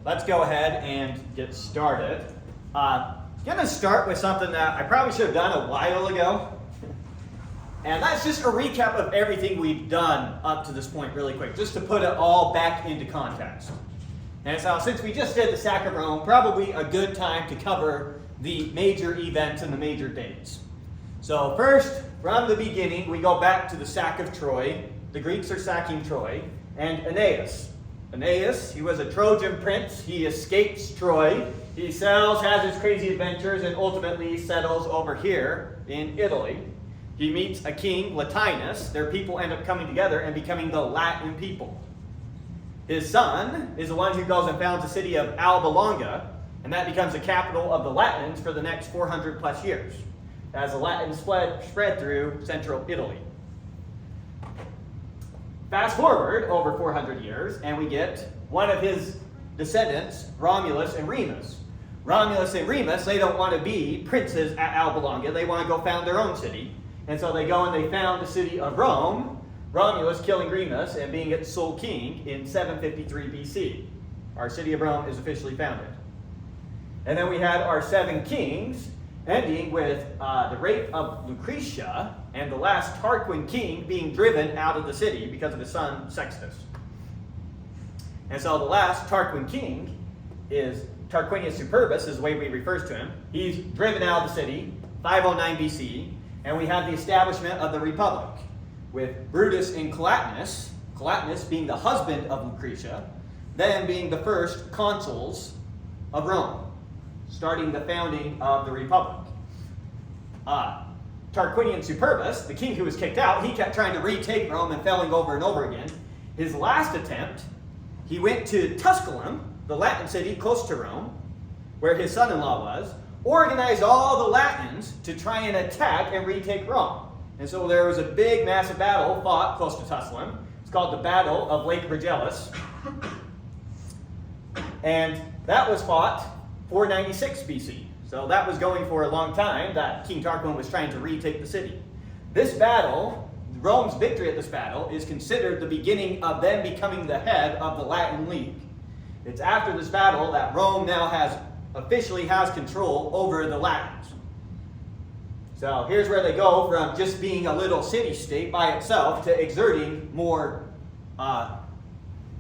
let's go ahead and get started. Going to start with something that I probably should have done a while ago. And that's just a recap of everything we've done up to this point really quick, just to put it all back into context. And so since we just did the sack of Rome, probably a good time to cover the major events and the major dates. So first, from the beginning, we go back to the sack of Troy. The Greeks are sacking Troy. And Aeneas. Aeneas, he was a Trojan prince. He escapes Troy. He sails, has his crazy adventures, and ultimately settles over here in Italy. He meets a king, Latinus. Their people end up coming together and becoming the Latin people. His son is the one who goes and founds the city of Alba Longa, and that becomes the capital of the Latins for the next 400 plus years, as the Latins spread through central Italy. Fast forward over 400 years, and we get one of his descendants, Romulus and Remus. Romulus and Remus, they don't want to be princes at Alba Longa. They want to go found their own city. And so they go and they found the city of Rome, Romulus killing Remus and being its sole king in 753 BC. Our city of Rome is officially founded. And then we had our 7 kings, ending with the rape of Lucretia and the last Tarquin king being driven out of the city because of his son Sextus. And so the last Tarquin king is Tarquinius Superbus, is the way we refer to him. He's driven out of the city, 509 BC, and we have the establishment of the Republic, with Brutus and Collatinus, Collatinus being the husband of Lucretia, then being the first consuls of Rome, starting the founding of the Republic. Tarquinian Superbus, the king who was kicked out, he kept trying to retake Rome and failing over and over again. His last attempt, he went to Tusculum, the Latin city close to Rome, where his son-in-law was, organized all the Latins to try and attack and retake Rome. And so there was a big, massive battle fought close to Tusculum. It's called the Battle of Lake Regillus. And that was fought 496 BC. So that was going for a long time, that King Tarquin was trying to retake the city. This battle, Rome's victory at this battle, is considered the beginning of them becoming the head of the Latin League. It's after this battle that Rome now officially has control over the Latins. So here's where they go from just being a little city-state by itself to exerting more,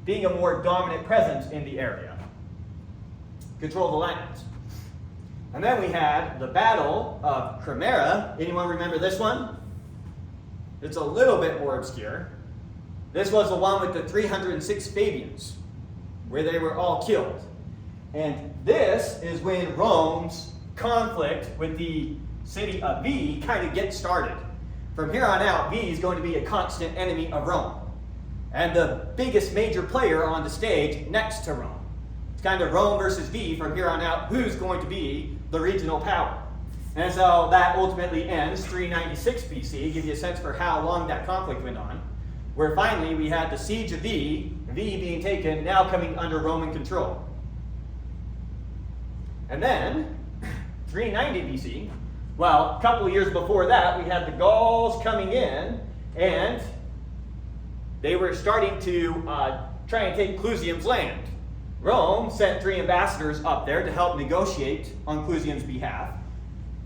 being a more dominant presence in the area. Control the Latins. And then we had the Battle of Cremera. Anyone remember this one? It's a little bit more obscure. This was the one with the 306 Fabians, where they were all killed. And this is when Rome's conflict with the city of Veii kind of gets started. From here on out, Veii is going to be a constant enemy of Rome, and the biggest major player on the stage next to Rome. It's kind of Rome versus Veii from here on out, who's going to be the regional power. And so that ultimately ends 396 BC, give you a sense for how long that conflict went on, where finally we had the siege of Veii, Veii being taken, now coming under Roman control. And then, 390 BC, well, a couple of years before that, we had the Gauls coming in, and they were starting to try and take Clusium's land. Rome sent 3 ambassadors up there to help negotiate on Clusium's behalf.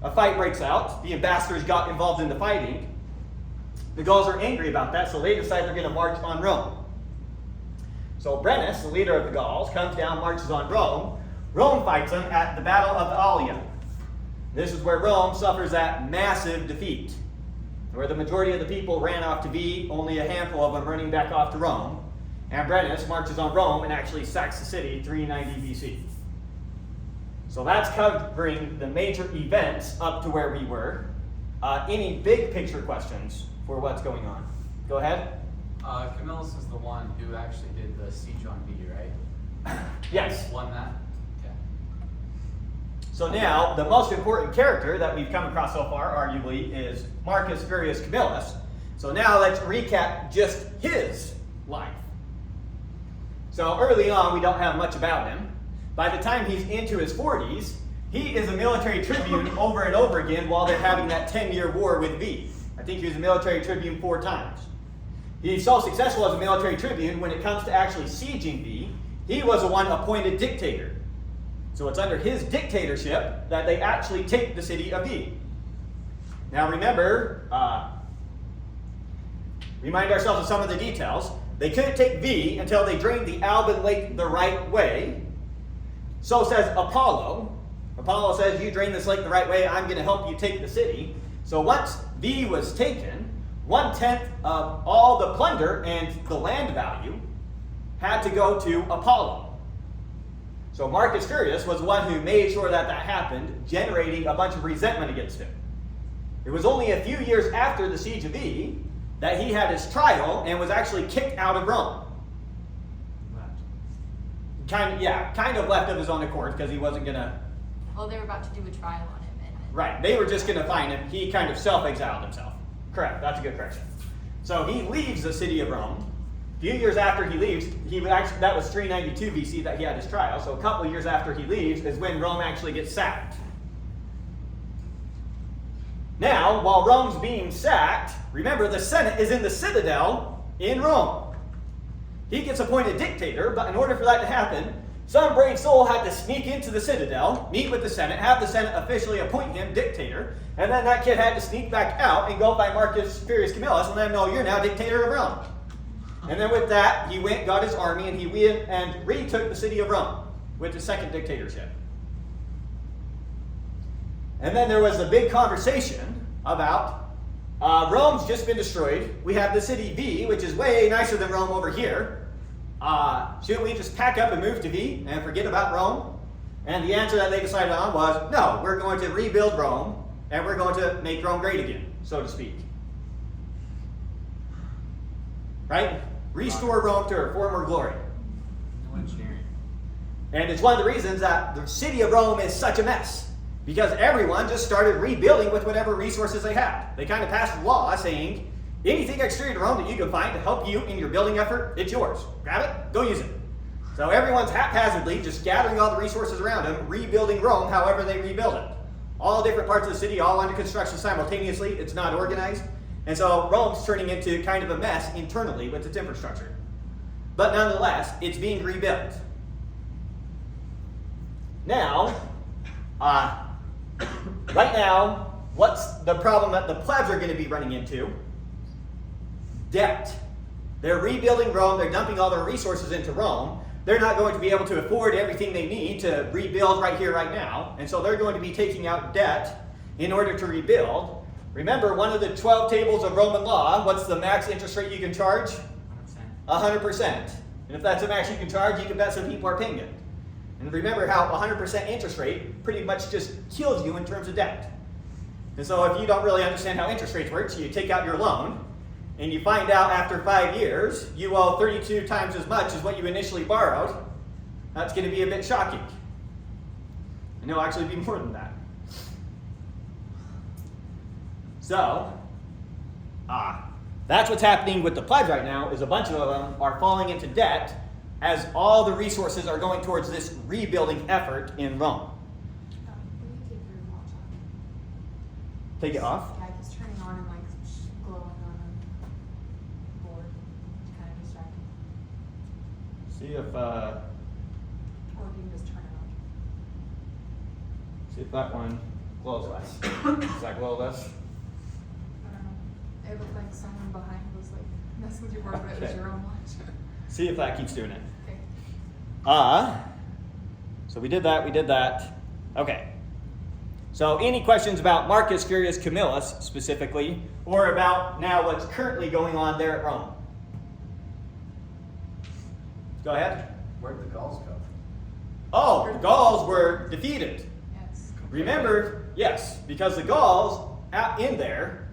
A fight breaks out. The ambassadors got involved in the fighting. The Gauls are angry about that, so they decide they're going to march on Rome. So Brennus, the leader of the Gauls, comes down, marches on Rome. Rome fights them at the Battle of Allia. This is where Rome suffers that massive defeat, where the majority of the people ran off to Veii, only a handful of them running back off to Rome. And Brennus marches on Rome and actually sacks the city 390 BC. So that's covering the major events up to where we were. Any big picture questions for what's going on? Go ahead. Camillus is the one who actually did the siege on Veii, right? Yes. Won that? Okay. So now, the most important character that we've come across so far, arguably, is Marcus Furius Camillus. So now let's recap just his life. So early on, we don't have much about him. By the time he's into his 40s, he is a military tribune over and over again while they're having that 10-year war with Veii. I think he was a military tribune 4 times. He's so successful as a military tribune, when it comes to actually sieging Veii, he was the one appointed dictator. So it's under his dictatorship that they actually take the city of Veii. Now remember, remind ourselves of some of the details. They couldn't take Veii until they drained the Alban Lake the right way. So says Apollo. Apollo says, you drain this lake the right way, I'm going to help you take the city. So once Veii was taken, 1/10 of all the plunder and the land value had to go to Apollo. So Marcus Furius was the one who made sure that that happened, generating a bunch of resentment against him. It was only a few years after the siege of Veii that he had his trial and was actually kicked out of Rome. Kind of left of his own accord because he wasn't going to... Well, they were about to do a trial on him. And Right, they were just going to fine him. He kind of self-exiled himself. Correct, that's a good correction. So he leaves the city of Rome. A few years after he leaves, that was 392 BC that he had his trial. So a couple of years after he leaves is when Rome actually gets sacked. Now, while Rome's being sacked, remember the Senate is in the citadel in Rome. He gets appointed dictator, but in order for that to happen, some brave soul had to sneak into the citadel, meet with the Senate, have the Senate officially appoint him dictator, and then that kid had to sneak back out and go by Marcus Furius Camillus and let him know you're now dictator of Rome. And then with that, he went, got his army, and he went and retook the city of Rome with his second dictatorship. And then there was a big conversation about Rome's just been destroyed. We have the city Veii, which is way nicer than Rome over here. Shouldn't we just pack up and move to Veii and forget about Rome? And the answer that they decided on was, no, we're going to rebuild Rome, and we're going to make Rome great again, so to speak. Right? Restore Rome to her former glory. No engineering. And it's one of the reasons that the city of Rome is such a mess. Because everyone just started rebuilding with whatever resources they had. They kind of passed a law saying, anything exterior to Rome that you can find to help you in your building effort, it's yours. Grab it, go use it. So everyone's haphazardly just gathering all the resources around them, rebuilding Rome however they rebuild it. All different parts of the city, all under construction simultaneously. It's not organized. And so Rome's turning into kind of a mess internally with its infrastructure. But nonetheless, it's being rebuilt. Now, right now, what's the problem that the plebs are going to be running into? Debt. They're rebuilding Rome. They're dumping all their resources into Rome. They're not going to be able to afford everything they need to rebuild right here, right now. And so they're going to be taking out debt in order to rebuild. Remember, one of the 12 tables of Roman law, what's the max interest rate you can charge? 100%. And if that's the max you can charge, you can bet some people are paying it. And remember how 100% interest rate pretty much just kills you in terms of debt. And so if you don't really understand how interest rates work, so you take out your loan, and you find out after 5 years you owe 32 times as much as what you initially borrowed, that's going to be a bit shocking. And it'll actually be more than that. So, that's what's happening with the plebs right now, is a bunch of them are falling into debt as all the resources are going towards this rebuilding effort in Rome. will you take your watch off? Take it off? Yeah, it's turning on and like glowing on a board. It's kind of distracting. See if Or you can just turn it on. see if that one glows less. Does that glow less? I don't know. It looked like someone behind was like messing with your board, but it was Okay. your own watch. See if that keeps doing it. Okay. So we did that. Okay. So any questions about Marcus Furius Camillus specifically, or about now what's currently going on there at Rome? Go ahead. Where'd the Gauls go? Oh, the Gauls were defeated. Yes. Remember, yes, because the Gauls out in there,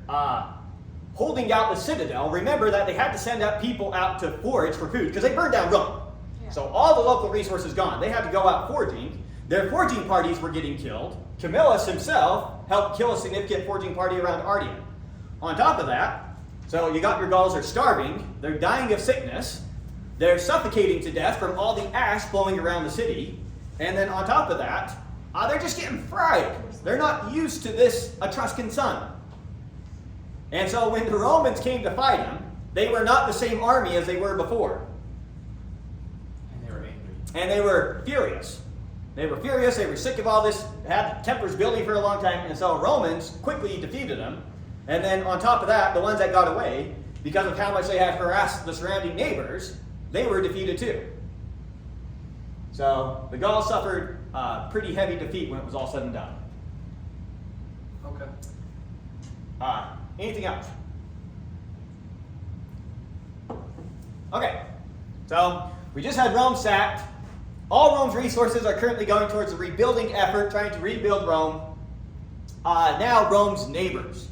holding out the citadel, remember that they had to send out people out to forage for food because they burned down Rome. Yeah. So all the local resources gone. They had to go out foraging. Their foraging parties were getting killed. Camillus himself helped kill a significant foraging party around Antium. On top of that, so you got your Gauls are starving, they're dying of sickness, they're suffocating to death from all the ash blowing around the city, and then on top of that, they're just getting fried. They're not used to this Etruscan sun. And so when the Romans came to fight them, they were not the same army as they were before. And they were angry. And they were furious. They were furious, they were sick of all this, had tempers building for a long time, and so Romans quickly defeated them. And then on top of that, the ones that got away, because of how much they had harassed the surrounding neighbors, they were defeated too. So the Gauls suffered pretty heavy defeat when it was all said and done. Okay. Anything else? Okay, so we just had Rome sacked. All Rome's resources are currently going towards a rebuilding effort, trying to rebuild Rome. Now Rome's neighbors,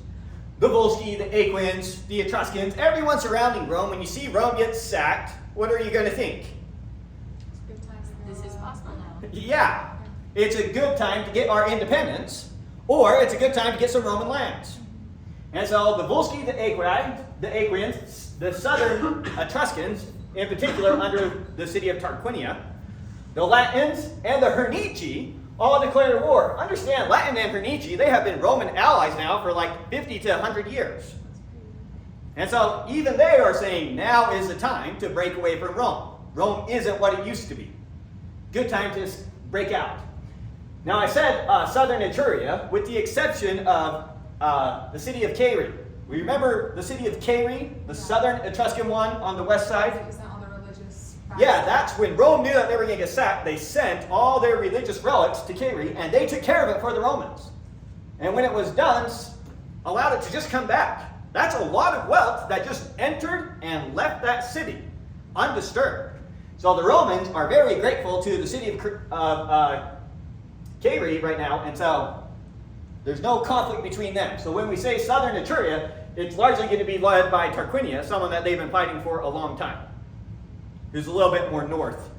the Volsci, the Aequians, the Etruscans, everyone surrounding Rome, when you see Rome get sacked, what are you going to think? It's a good time for, This is possible now. Yeah, it's a good time to get our independence, or it's a good time to get some Roman lands. And so the Volsci, the Aequians, the southern Etruscans, in particular under the city of Tarquinia, the Latins, and the Hernici all declare war. Understand, Latin and Hernici, they have been Roman allies now for like 50 to 100 years. And so even they are saying now is the time to break away from Rome. Rome isn't what it used to be. Good time to break out. Now I said southern Etruria, with the exception of the city of Caere. We remember the city of Caere, the southern Etruscan one on the west side? Is that all the religious Yeah, that's when Rome knew that they were going to get sacked. They sent all their religious relics to Caere, and they took care of it for the Romans. And when it was done, allowed it to just come back. That's a lot of wealth that just entered and left that city undisturbed. So the Romans are very grateful to the city of Caere right now, and so there's no conflict between them. So when we say southern Etruria, it's largely going to be led by Tarquinia, someone that they've been fighting for a long time, who's a little bit more north.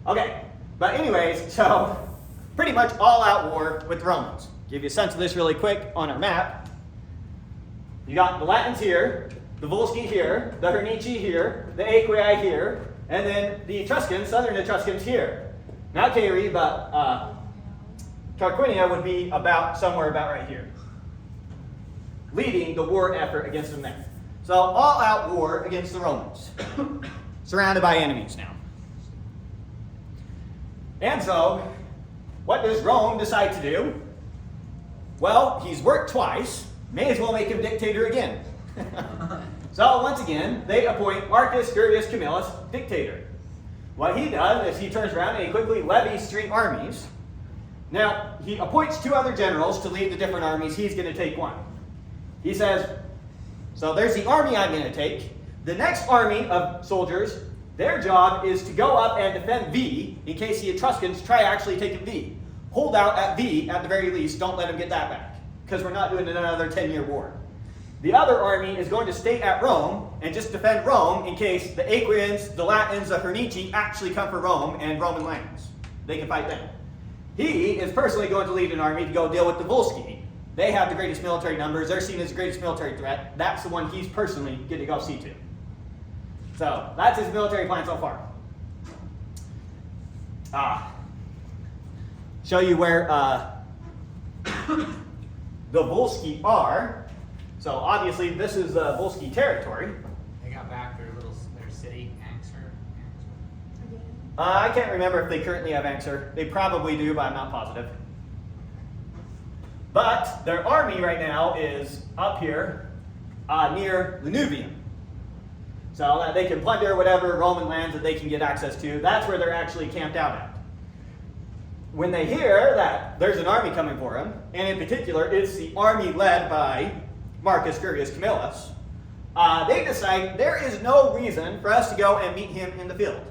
Okay, but anyways, so pretty much all-out war with the Romans. Give you a sense of this really quick on our map. You got the Latins here, the Volsci here, the Hernici here, the Aequii here, and then the Etruscans, southern Etruscans here. Not Caere, but Tarquinia would be somewhere about right here, leading the war effort against them there. So all-out war against the Romans, surrounded by enemies now. And so, what does Rome decide to do? Well, he's worked twice, may as well make him dictator again. So once again, they appoint Marcus Furius Camillus dictator. What he does is he turns around and he quickly levies 3 armies. Now, he appoints 2 other generals to lead the different armies. He's going to take one. He says, so there's the army I'm going to take. The next army of soldiers, their job is to go up and defend Veii in case the Etruscans try actually taking Veii. Hold out at Veii at the very least. Don't let them get that back, because we're not doing another 10-year war. The other army is going to stay at Rome and just defend Rome in case the Aequians, the Latins, the Hernici actually come for Rome and Roman lands. They can fight them. He is personally going to lead an army to go deal with the Volsci. They have the greatest military numbers. They're seen as the greatest military threat. That's the one he's personally going to go see to. So that's his military plan so far. Show you where the Volsci are. So obviously this is the Volsci territory. They got back their city, Answer. I can't remember if they currently have Answer. They probably do, but I'm not positive. But their army right now is up here near Lanuvium. So that they can plunder whatever Roman lands that they can get access to. That's where they're actually camped out at. When they hear that there's an army coming for them, and in particular it's the army led by Marcus Furius Camillus, they decide there is no reason for us to go and meet him in the field.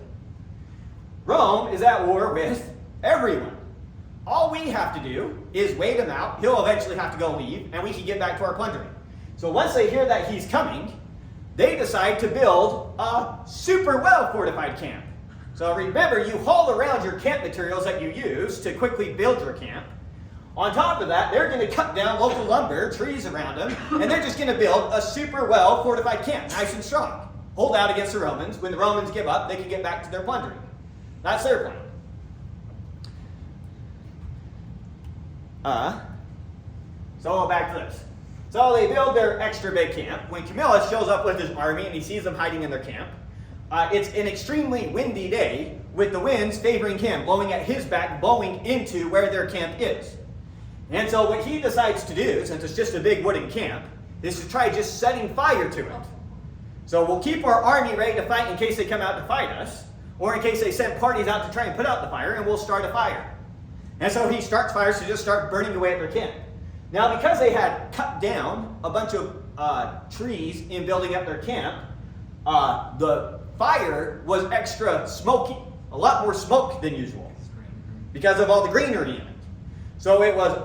Rome is at war with everyone. All we have to do is wait him out. He'll eventually have to go leave, and we can get back to our plundering. So once they hear that he's coming, they decide to build a super well fortified camp. So remember, you haul around your camp materials that you use to quickly build your camp. On top of that, they're going to cut down local lumber, trees around them, and they're just going to build a super well fortified camp, nice and strong. Hold out against the Romans. When the Romans give up, they can get back to their plundering. That's their plan. So back to this. So they build their extra big camp. When Camillus shows up with his army and he sees them hiding in their camp, it's an extremely windy day with the winds favoring him, blowing at his back, blowing into where their camp is. And so what he decides to do, since it's just a big wooden camp, is to try just setting fire to it. So we'll keep our army ready to fight in case they come out to fight us, or in case they send parties out to try and put out the fire, and we'll start a fire. And so he starts fires to just start burning away at their camp. Now, because they had cut down a bunch of trees in building up their camp, the fire was extra smoky, a lot more smoke than usual, because of all the greenery in it. So it was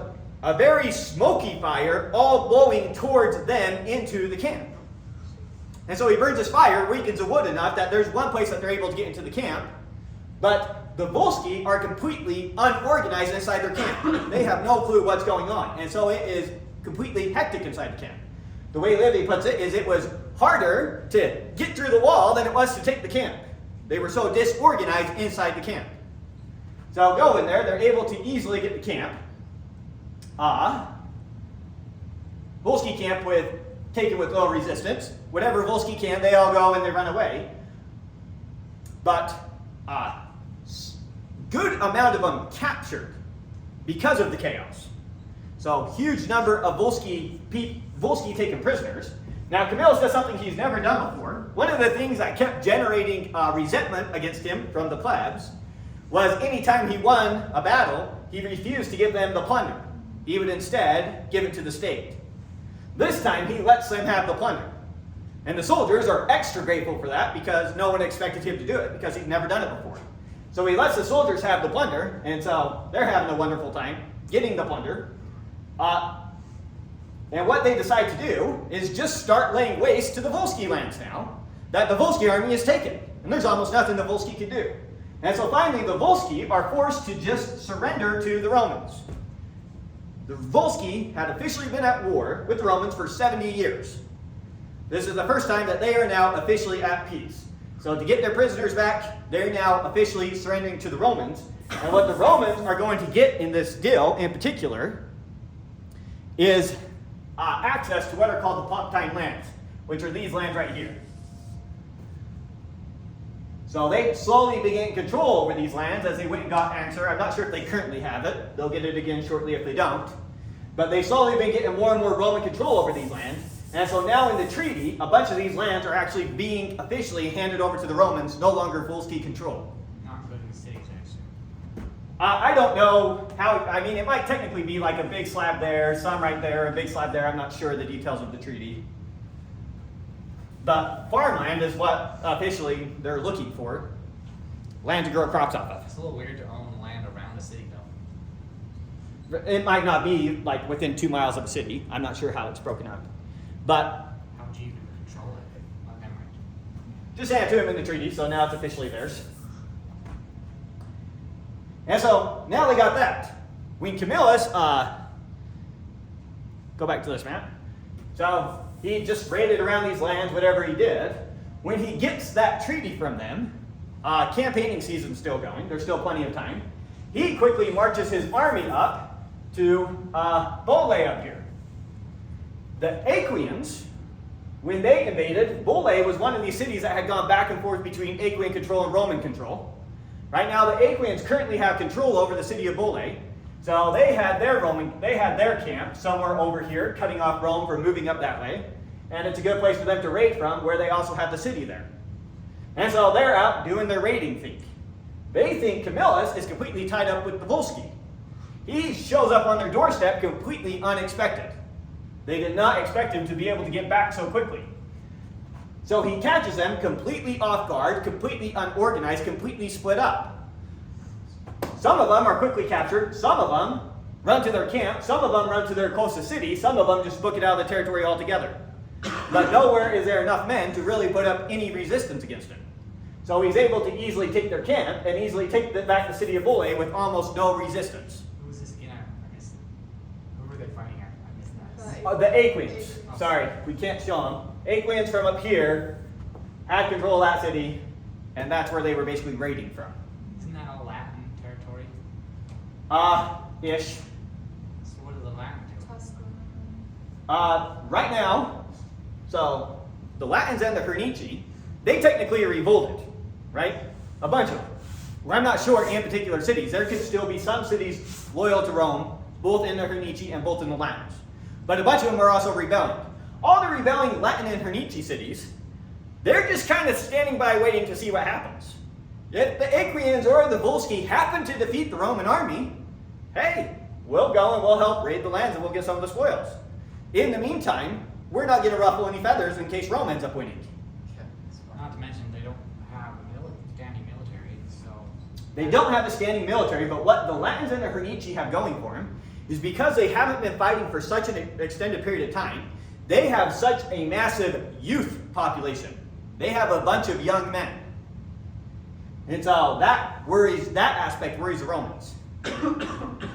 a very smoky fire, all blowing towards them into the camp. And so he burns his fire, weakens the wood enough that there's one place that they're able to get into the camp, but the Volsci are completely unorganized inside their camp. They have no clue what's going on, and so it is completely hectic inside the camp. The way Livy puts it is it was harder to get through the wall than it was to take the camp. They were so disorganized inside the camp. So go in there, they're able to easily get the camp. Volsci camp taken with low resistance. Whatever Volsci can, they all go and they run away. But good amount of them captured because of the chaos. So huge number of Volsci taken prisoners. Now Camillus does something he's never done before. One of the things that kept generating resentment against him from the plebs was anytime he won a battle, he refused to give them the plunder. He would instead give it to the state. This time he lets them have the plunder. And the soldiers are extra grateful for that because no one expected him to do it because he'd never done it before. So he lets the soldiers have the plunder, and so they're having a wonderful time getting the plunder. And what they decide to do is just start laying waste to the Volsci lands now that the Volsci army has taken. And there's almost nothing the Volsci can do. And so finally the Volsci are forced to just surrender to the Romans. The Volsci had officially been at war with the Romans for 70 years. This is the first time that they are now officially at peace. So to get their prisoners back, they're now officially surrendering to the Romans. And what the Romans are going to get in this deal in particular is access to what are called the Pontine lands, which are these lands right here. So they slowly began control over these lands as they went and got answer. I'm not sure if they currently have it. They'll get it again shortly if they don't. But they slowly been getting more and more Roman control over these lands. And so now in the treaty, a bunch of these lands are actually being officially handed over to the Romans, no longer Volsci control. Not including the cities, actually. I don't know how, I mean, it might technically be like a big slab there, some right there, a big slab there. I'm not sure of the details of the treaty. But farmland is what officially they're looking for. Land to grow crops off of. It's a little weird to own land around a city, though. It might not be like within 2 miles of a city. I'm not sure how it's broken up. But how would you even control it? Never mind. just hand it to him in the treaty, so now it's officially theirs. And so now they got that. When Camillus, go back to this map. So he just raided around these lands, whatever he did. When he gets that treaty from them, campaigning season's still going. There's still plenty of time. He quickly marches his army up to Bolae up here. The Aequians, when they invaded, Bolae was one of these cities that had gone back and forth between Aequian control and Roman control. Right now, the Aequians currently have control over the city of Bolae. So they had their camp somewhere over here, cutting off Rome from moving up that way. And it's a good place for them to raid from, where they also have the city there. And so they're out doing their raiding thing. They think Camillus is completely tied up with the Volsci. He shows up on their doorstep completely unexpected. They did not expect him to be able to get back so quickly. So he catches them completely off guard, completely unorganized, completely split up. Some of them are quickly captured. Some of them run to their camp. Some of them run to their closest city. Some of them just book it out of the territory altogether. But nowhere is there enough men to really put up any resistance against him. So he's able to easily take their camp and easily take back the city of Bolae with almost no resistance. Who was this again? I missed it. Who were they fighting at? I missed that. The Aequians. Sorry, we can't show them. Aequians from up here had control of that city, and that's where they were basically raiding from. Isn't that all Latin territory? Ish. So what are the Latin do? Tusculum. Right now, so the Latins and the Hernici, they technically are revolted, right? A bunch of them. Well, I'm not sure in particular cities. There could still be some cities loyal to Rome, both in the Hernici and both in the Latins. But a bunch of them are also rebelling. All the rebelling Latin and Hernici cities, they're just kind of standing by waiting to see what happens. If the Aequians or the Volsci happen to defeat the Roman army, hey, we'll go and we'll help raid the lands and we'll get some of the spoils. In the meantime, we're not going to ruffle any feathers in case Rome ends up winning. Not to mention they don't have a standing military, so... They don't have a standing military, but what the Latins and the Hernici have going for them is because they haven't been fighting for such an extended period of time, they have such a massive youth population. They have a bunch of young men. And so that aspect worries the Romans.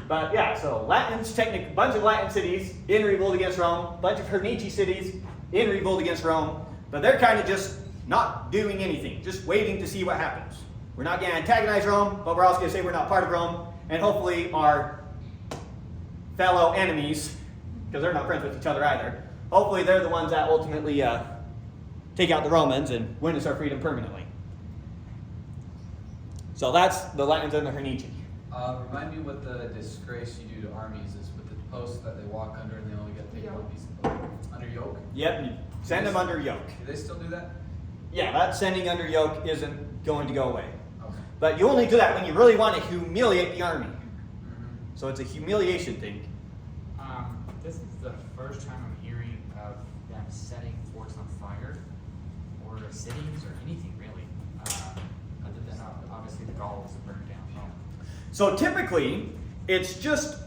But yeah, so bunch of Latin cities in revolt against Rome, bunch of Hernici cities in revolt against Rome, but they're kind of just not doing anything, just waiting to see what happens. We're not going to antagonize Rome, but we're also going to say we're not part of Rome, and hopefully our fellow enemies, because they're not friends with each other either, hopefully they're the ones that ultimately take out the Romans and win us our freedom permanently. So that's the Latins and the Hernici. Remind me what the disgrace you do to armies is with the posts that they walk under and they only get to take one piece of clothing. Under yoke? Yep, you send them under yoke. Do they still do that? Yeah, that sending under yoke isn't going to go away. Okay. But you only do that when you really want to humiliate the army. So it's a humiliation thing. This is the first time I'm hearing of them setting forts on fire, or cities, or anything really, other than obviously the Gauls that burned down Rome. So typically, it's just,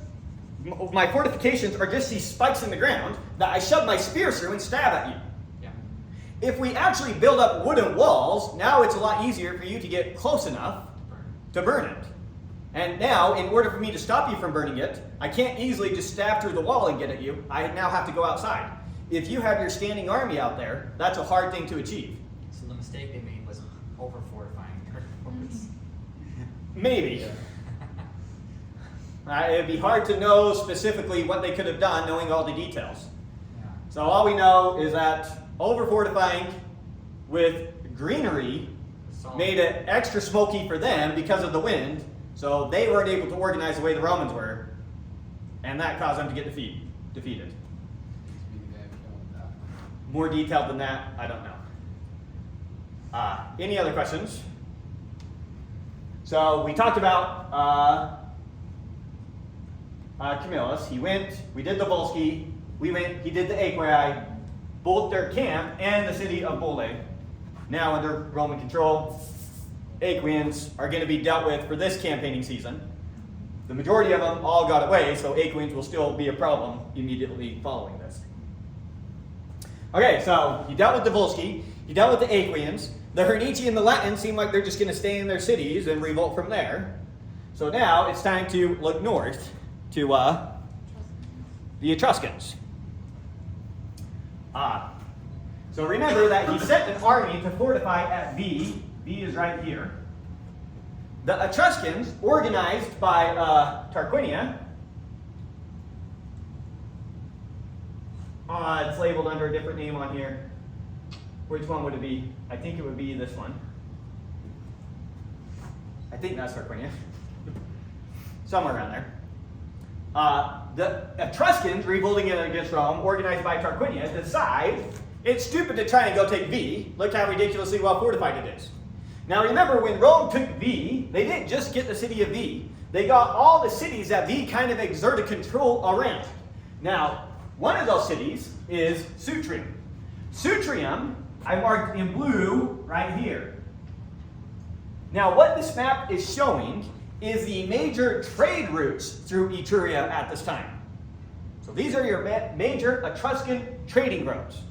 my fortifications are just these spikes in the ground that I shove my spear through and stab at you. Yeah. If we actually build up wooden walls, now it's a lot easier for you to get close enough to burn it. And now, in order for me to stop you from burning it, I can't easily just stab through the wall and get at you. I now have to go outside. If you have your standing army out there, that's a hard thing to achieve. So the mistake they made was over-fortifying their forts. Maybe. It'd be hard to know specifically what they could have done, knowing all the details. Yeah. So all we know is that over-fortifying with greenery made it extra smoky for them because of the wind, so they weren't able to organize the way the Romans were, and that caused them to get defeated. More detailed than that, I don't know. Any other questions? So we talked about Camillus. We did the Volsci, he did the Aequii, both their camp and the city of Bolae. Now under Roman control, Aequians are going to be dealt with for this campaigning season. The majority of them all got away, so Aequians will still be a problem immediately following this. Okay, so he dealt with the Volsci, he dealt with the Aequians. The Hernici and the Latins seem like they're just going to stay in their cities and revolt from there. So now it's time to look north to the Etruscans. So remember that he sent an army to fortify at Veii. Veii is right here. The Etruscans, organized by Tarquinia, it's labeled under a different name on here. Which one would it be? I think it would be this one. I think that's Tarquinia. Somewhere around there. The Etruscans, revolting against Rome, organized by Tarquinia, decide it's stupid to try and go take Veii. Look how ridiculously well fortified it is. Now remember, when Rome took Veii, they didn't just get the city of Veii. They got all the cities that Veii kind of exerted control around. Now, one of those cities is Sutrium. Sutrium, I marked in blue right here. Now, what this map is showing is the major trade routes through Etruria at this time. So these are your major Etruscan trading roads.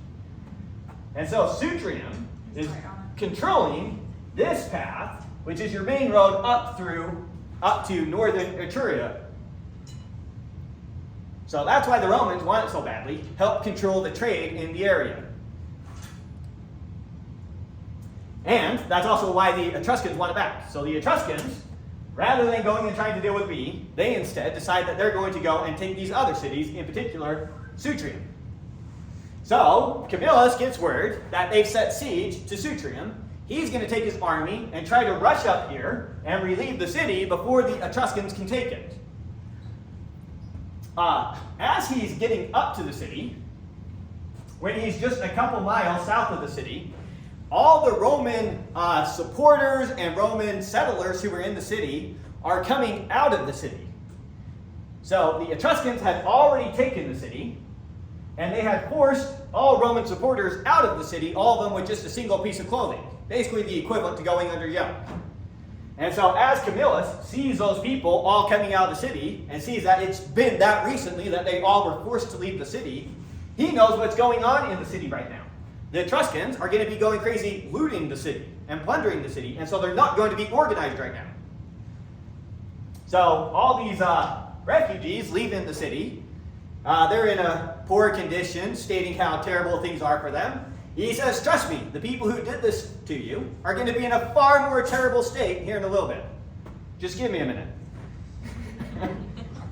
And so Sutrium is controlling this path, which is your main road up to northern Etruria. So that's why the Romans want it so badly, help control the trade in the area. And that's also why the Etruscans want it back. So the Etruscans, rather than going and trying to deal with Veii, they instead decide that they're going to go and take these other cities, in particular Sutrium. So Camillus gets word that they've set siege to Sutrium, he's going to take his army and try to rush up here and relieve the city before the Etruscans can take it. As he's getting up to the city, when he's just a couple miles south of the city, all the Roman supporters and Roman settlers who were in the city are coming out of the city. So the Etruscans had already taken the city, and they had forced all Roman supporters out of the city, all of them with just a single piece of clothing, basically the equivalent to going under yoke. And so as Camillus sees those people all coming out of the city, and sees that it's been that recently that they all were forced to leave the city, he knows what's going on in the city right now. The Etruscans are going to be going crazy looting the city and plundering the city, and so they're not going to be organized right now. So all these refugees leaving the city, they're in a poor condition, stating how terrible things are for them. He says, trust me, the people who did this to you are going to be in a far more terrible state here in a little bit. Just give me a minute.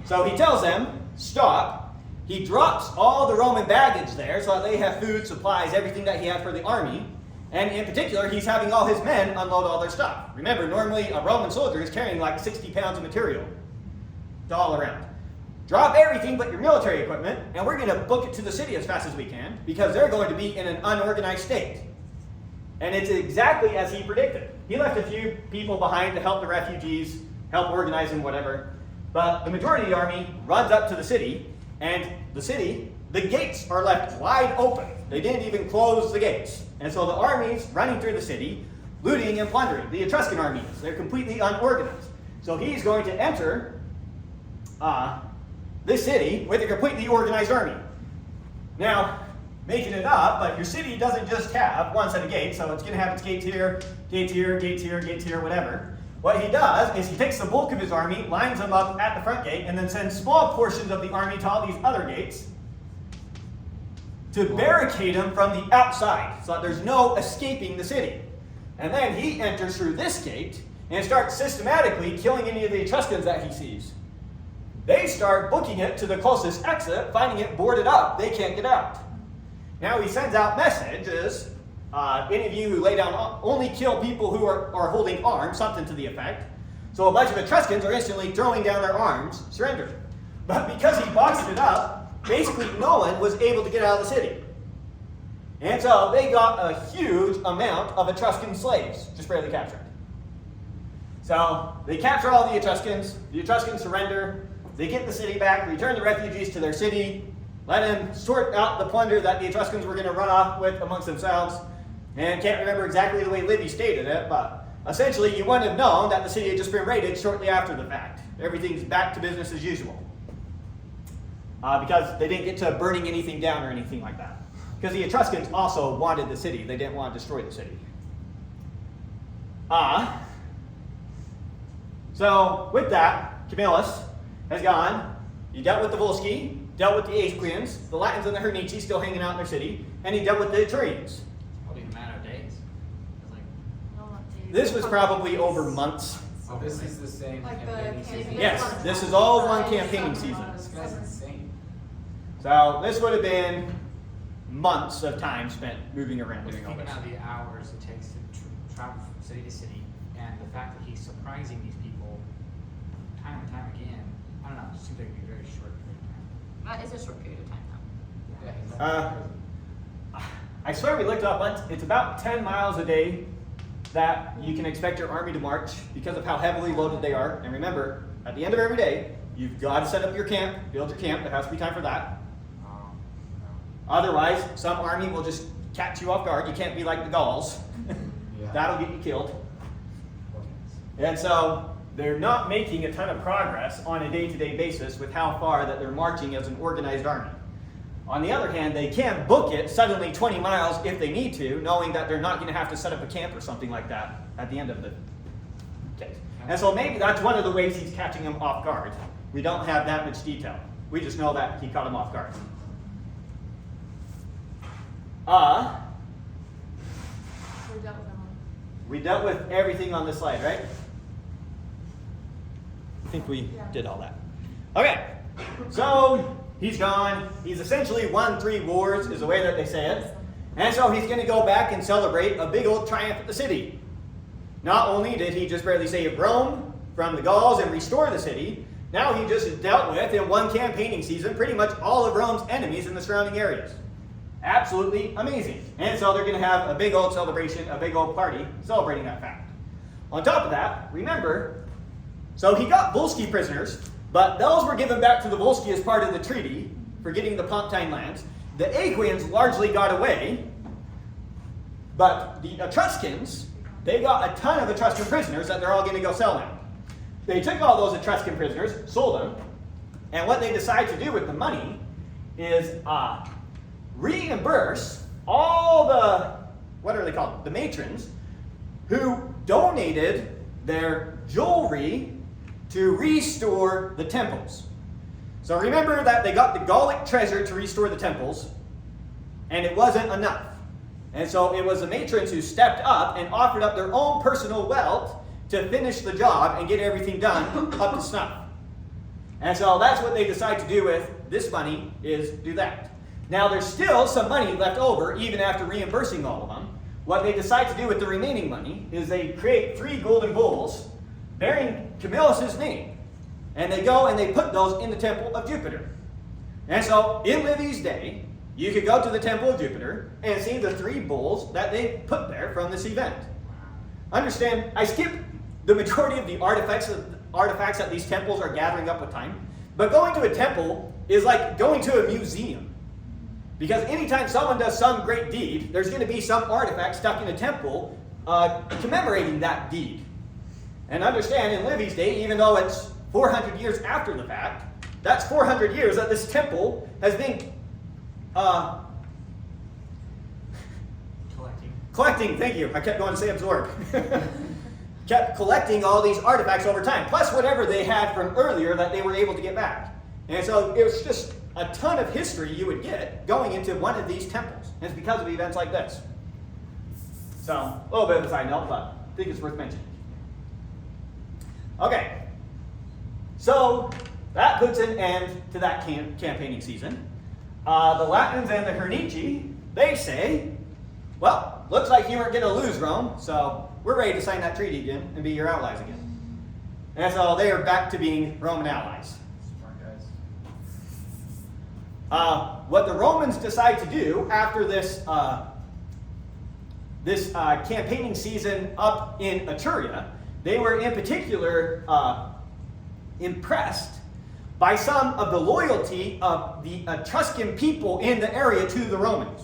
So he tells them, stop. He drops all the Roman baggage there so that they have food, supplies, everything that he had for the army. And in particular, he's having all his men unload all their stuff. Remember, normally a Roman soldier is carrying like 60 pounds of material all around. Drop everything but your military equipment, and we're going to book it to the city as fast as we can, because they're going to be in an unorganized state. And it's exactly as he predicted. He left a few people behind to help the refugees, help organize them, whatever. But the majority of the army runs up to the city, and the city, the gates are left wide open. They didn't even close the gates. And so the armies running through the city, looting and plundering. The Etruscan armies, they're completely unorganized. So he's going to enter this city with a completely organized army. Now, making it up, but your city doesn't just have one set of gates, so it's going to have its gates here, gates here, gates here, gates here, whatever. What he does is he takes the bulk of his army, lines them up at the front gate, and then sends small portions of the army to all these other gates to barricade them from the outside, so that there's no escaping the city. And then he enters through this gate and starts systematically killing any of the Etruscans that he sees. They start booking it to the closest exit, finding it boarded up. They can't get out. Now he sends out messages. Any of you who lay down, only kill people who are holding arms, something to the effect. So a bunch of Etruscans are instantly throwing down their arms, surrendering. But because he boxed it up, basically no one was able to get out of the city. And so they got a huge amount of Etruscan slaves, just barely captured. So they capture all the Etruscans surrender. They get the city back, return the refugees to their city, let them sort out the plunder that the Etruscans were going to run off with amongst themselves. And can't remember exactly the way Livy stated it, but essentially you wouldn't have known that the city had just been raided shortly after the fact. Everything's back to business as usual. Because they didn't get to burning anything down or anything like that. Because the Etruscans also wanted the city. They didn't want to destroy the city. So with that, Camillus has gone. He dealt with the Volsci, dealt with the Aequians, the Latins and the Hernici still hanging out in their city, and he dealt with the Etrurians. Probably in a matter of days. It's like, This was probably over months. So this is the same Like the campaigning season? campaign- Yes, this is all one campaigning season. This guy's insane. So this would have been months of time spent moving around just doing all thinking this. of the hours it takes to travel from city to city, and the fact that he's surprising these people time and time again, I don't know, it seems like it'd be a very short period of time. That is a short period of time, though. Yeah, he's not Uh, I swear we looked up once, it's about 10 miles a day that you can expect your army to march because of how heavily loaded they are. And remember, at the end of every day, you've got to set up your camp, build your camp, there has to be time for that. No. Otherwise, some army will just catch you off guard. You can't be like the Gauls. Yeah. That'll get you killed. And so they're not making a ton of progress on a day-to-day basis with how far that they're marching as an organized army. On the other hand, they can book it suddenly 20 miles if they need to, knowing that they're not going to have to set up a camp or something like that at the end of the case. And so maybe that's one of the ways he's catching them off guard. We don't have that much detail. We just know that he caught them off guard. We dealt with them on. We dealt with everything on this slide, right? I think we did all that. Okay, so he's gone. He's essentially won 3 wars, is the way that they say it. And so he's going to go back and celebrate a big old triumph at the city. Not only did he just barely save Rome from the Gauls and restore the city, now he just dealt with, in one campaigning season, pretty much all of Rome's enemies in the surrounding areas. Absolutely amazing. And so they're going to have a big old celebration, a big old party celebrating that fact. On top of that, remember, so he got Volsci prisoners, but those were given back to the Volsci as part of the treaty for getting the Pontine lands. The Aequians largely got away, but the Etruscans, they got a ton of Etruscan prisoners that they're all going to go sell now. They took all those Etruscan prisoners, sold them, and what they decide to do with the money is reimburse all the, what are they called? The matrons who donated their jewelry to restore the temples. So remember that they got the Gallic treasure to restore the temples, and it wasn't enough. And so it was the matrons who stepped up and offered up their own personal wealth to finish the job and get everything done up to snuff. And so that's what they decide to do with this money, is do that. Now there's still some money left over even after reimbursing all of them. What they decide to do with the remaining money is they create 3 golden bulls bearing Camillus' name. And they go and they put those in the temple of Jupiter. And so in Livy's day, you could go to the temple of Jupiter and see the 3 bulls that they put there from this event. Understand, I skipped the majority of the artifacts that these temples are gathering up with time. But going to a temple is like going to a museum. Because anytime someone does some great deed, there's going to be some artifact stuck in a temple commemorating that deed. And understand, in Livy's day, even though it's 400 years after the fact, that's 400 years that this temple has been collecting, thank you. I kept going to say absorb. Kept collecting all these artifacts over time, plus whatever they had from earlier that they were able to get back. And so it was just a ton of history you would get going into one of these temples. And it's because of events like this. So, a little bit of a side note, but I think it's worth mentioning. Okay. So, that puts an end to that campaigning season. The Latins and the Hernici, they say, well, looks like you weren't going to lose Rome, so we're ready to sign that treaty again and be your allies again. And so they are back to being Roman allies. Smart guys. What the Romans decide to do after this campaigning season up in Etruria, they were in particular impressed by some of the loyalty of the Etruscan people in the area to the Romans.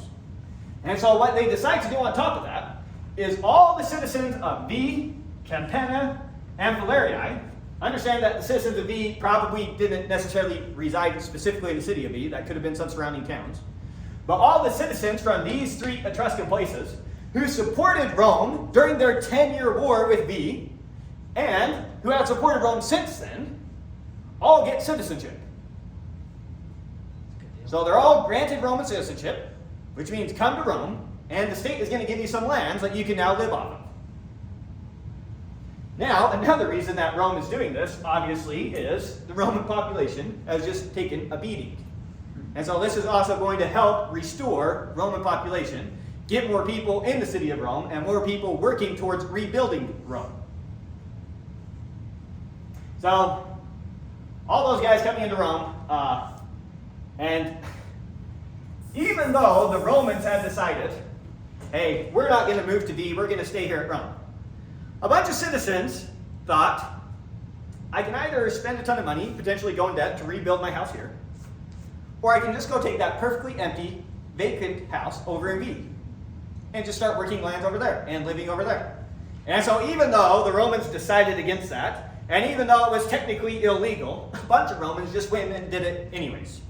And so what they decide to do on top of that is all the citizens of Veii, Campania, and Velitrae. Understand that the citizens of Veii probably didn't necessarily reside specifically in the city of Veii. That could have been some surrounding towns. But all the citizens from these 3 Etruscan places who supported Rome during their 10-year war with Veii, and who have supported Rome since then, all get citizenship. So they're all granted Roman citizenship, which means come to Rome, and the state is going to give you some lands that you can now live off of. Now, another reason that Rome is doing this, obviously, is the Roman population has just taken a beating. And so this is also going to help restore Roman population, get more people in the city of Rome, and more people working towards rebuilding Rome. So, all those guys coming into Rome, and even though the Romans had decided, hey, we're not going to move to Veii, we're going to stay here at Rome, a bunch of citizens thought, I can either spend a ton of money, potentially go in debt to rebuild my house here, or I can just go take that perfectly empty, vacant house over in Veii and just start working lands over there and living over there. And so even though the Romans decided against that, and even though it was technically illegal, a bunch of Romans just went and did it anyways.